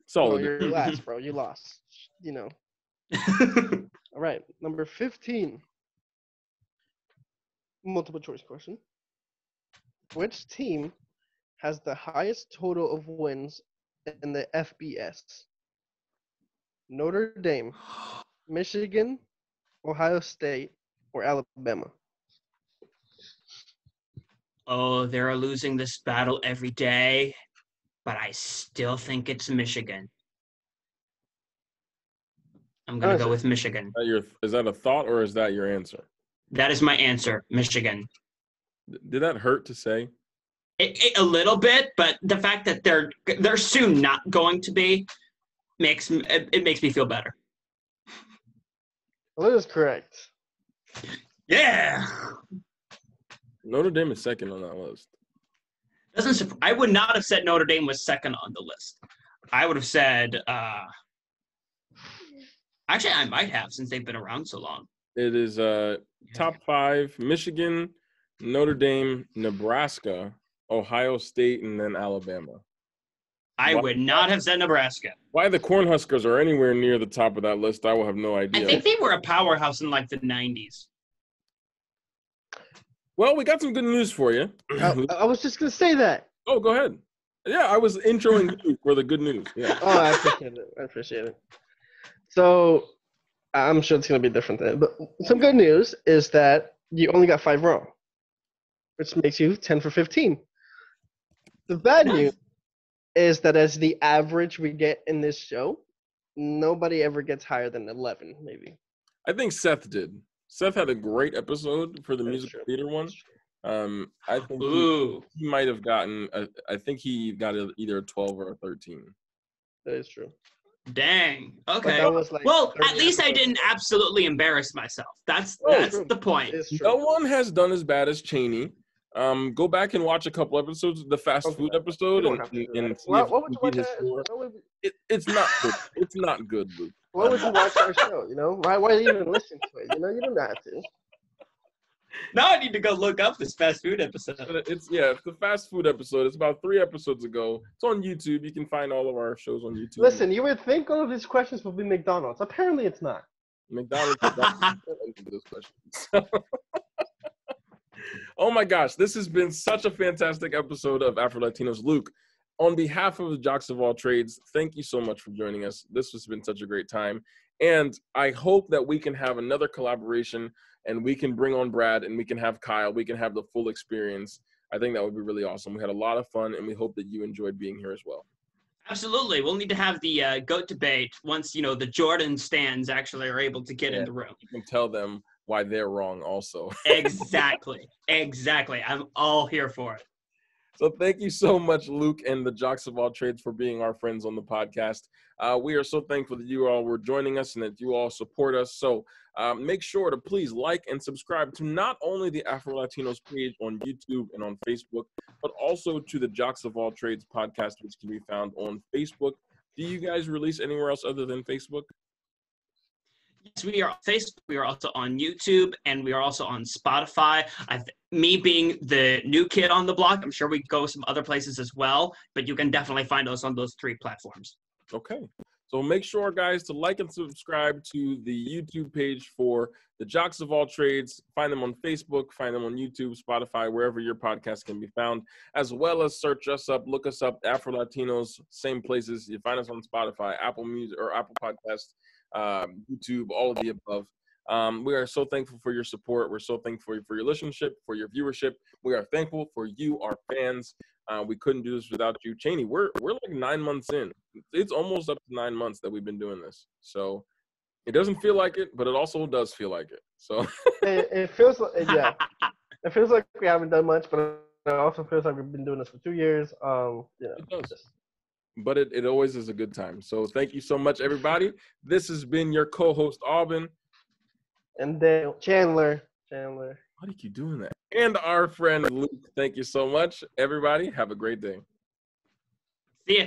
Solid. you're last, bro. You lost. You know. All right, number 15. Multiple choice question. Which team has the highest total of wins in the FBS? Notre Dame, Michigan, Ohio State, or Alabama? Oh, they're losing this battle every day, but I still think it's Michigan. I'm going to go with Michigan. Is that a thought or is that your answer? That is my answer, Michigan. Did that hurt to say? A little bit, but the fact that they're soon not going to be makes me feel better. Well, that is correct. Yeah. Notre Dame is second on that list. I would not have said Notre Dame was second on the list. I would have said actually I might have, since they've been around so long. It is top 5: Michigan, Notre Dame, Nebraska, Ohio State, and then Alabama. I would not have said Nebraska. Why the Cornhuskers are anywhere near the top of that list, I will have no idea. I think they were a powerhouse in like the 90s. Well, we got some good news for you. I was just going to say that. Oh, go ahead. Yeah, I was introing you for the good news. Yeah. Oh, I appreciate it. So, I'm sure it's going to be different then. But some good news is that you only got 5 wrong, which makes you 10 for 15. The bad news is that as the average we get in this show, nobody ever gets higher than 11, maybe. I think Seth did. Seth had a great episode for the musical true. theater one. I think he might have gotten. I think he got either a 12 or a 13. That is true. Dang. Okay. Like well, at least I didn't absolutely embarrass myself. That's the point. No one has done as bad as Cheney. Go back and watch a couple episodes, the fast food episode, and see what would you watch It's not good. It's not good, Luke. Why would you watch our show? You know, why do you even listen to it? You know, you don't have to. Now I need to go look up this fast food episode. It's the fast food episode. It's about 3 episodes ago. It's on YouTube. You can find all of our shows on YouTube. Listen, you would think all of these questions would be McDonald's. Apparently, it's not. McDonald's is not answer this question. Oh my gosh, this has been such a fantastic episode of AfroLatinos. Luke, on behalf of the Jocks of All Trades, thank you so much for joining us. This has been such a great time. And I hope that we can have another collaboration and we can bring on Brad and we can have Kyle. We can have the full experience. I think that would be really awesome. We had a lot of fun and we hope that you enjoyed being here as well. Absolutely. We'll need to have the GOAT debate once, the Jordan stands actually are able to get in the room. You can tell them why they're wrong also. Exactly. I'm all here for it. So thank you so much, Luke and the Jocks of All Trades, for being our friends on the podcast. We are so thankful that you all were joining us and that you all support us. So make sure to please like and subscribe to not only the AfroLatinos page on YouTube and on Facebook, but also to the Jocks of All Trades podcast, which can be found on Facebook. Do you guys release anywhere else other than Facebook? Yes, we are on Facebook. We are also on YouTube, and we are also on Spotify. Me being the new kid on the block, I'm sure we go some other places as well, but you can definitely find us on those 3 platforms. Okay. So make sure, guys, to like and subscribe to the YouTube page for the Jocks of All Trades. Find them on Facebook, find them on YouTube, Spotify, wherever your podcast can be found, as well as search us up, look us up, AfroLatinos, same places. You find us on Spotify, Apple Music or Apple Podcasts, YouTube, all of the above. We are so thankful for your support. We're so thankful for your listenership, for your viewership. We are thankful for you, our fans. We couldn't do this without you. Cheney, we're like 9 months in. It's almost up to 9 months that we've been doing this. So it doesn't feel like it, but it also does feel like it. So it feels like, it feels like we haven't done much, but it also feels like we've been doing this for 2 years. It does. But it always is a good time. So thank you so much, everybody. This has been your co-host, Alban. And then Chandler. Why do you keep doing that? And our friend, Luke. Thank you so much, everybody. Have a great day. See ya.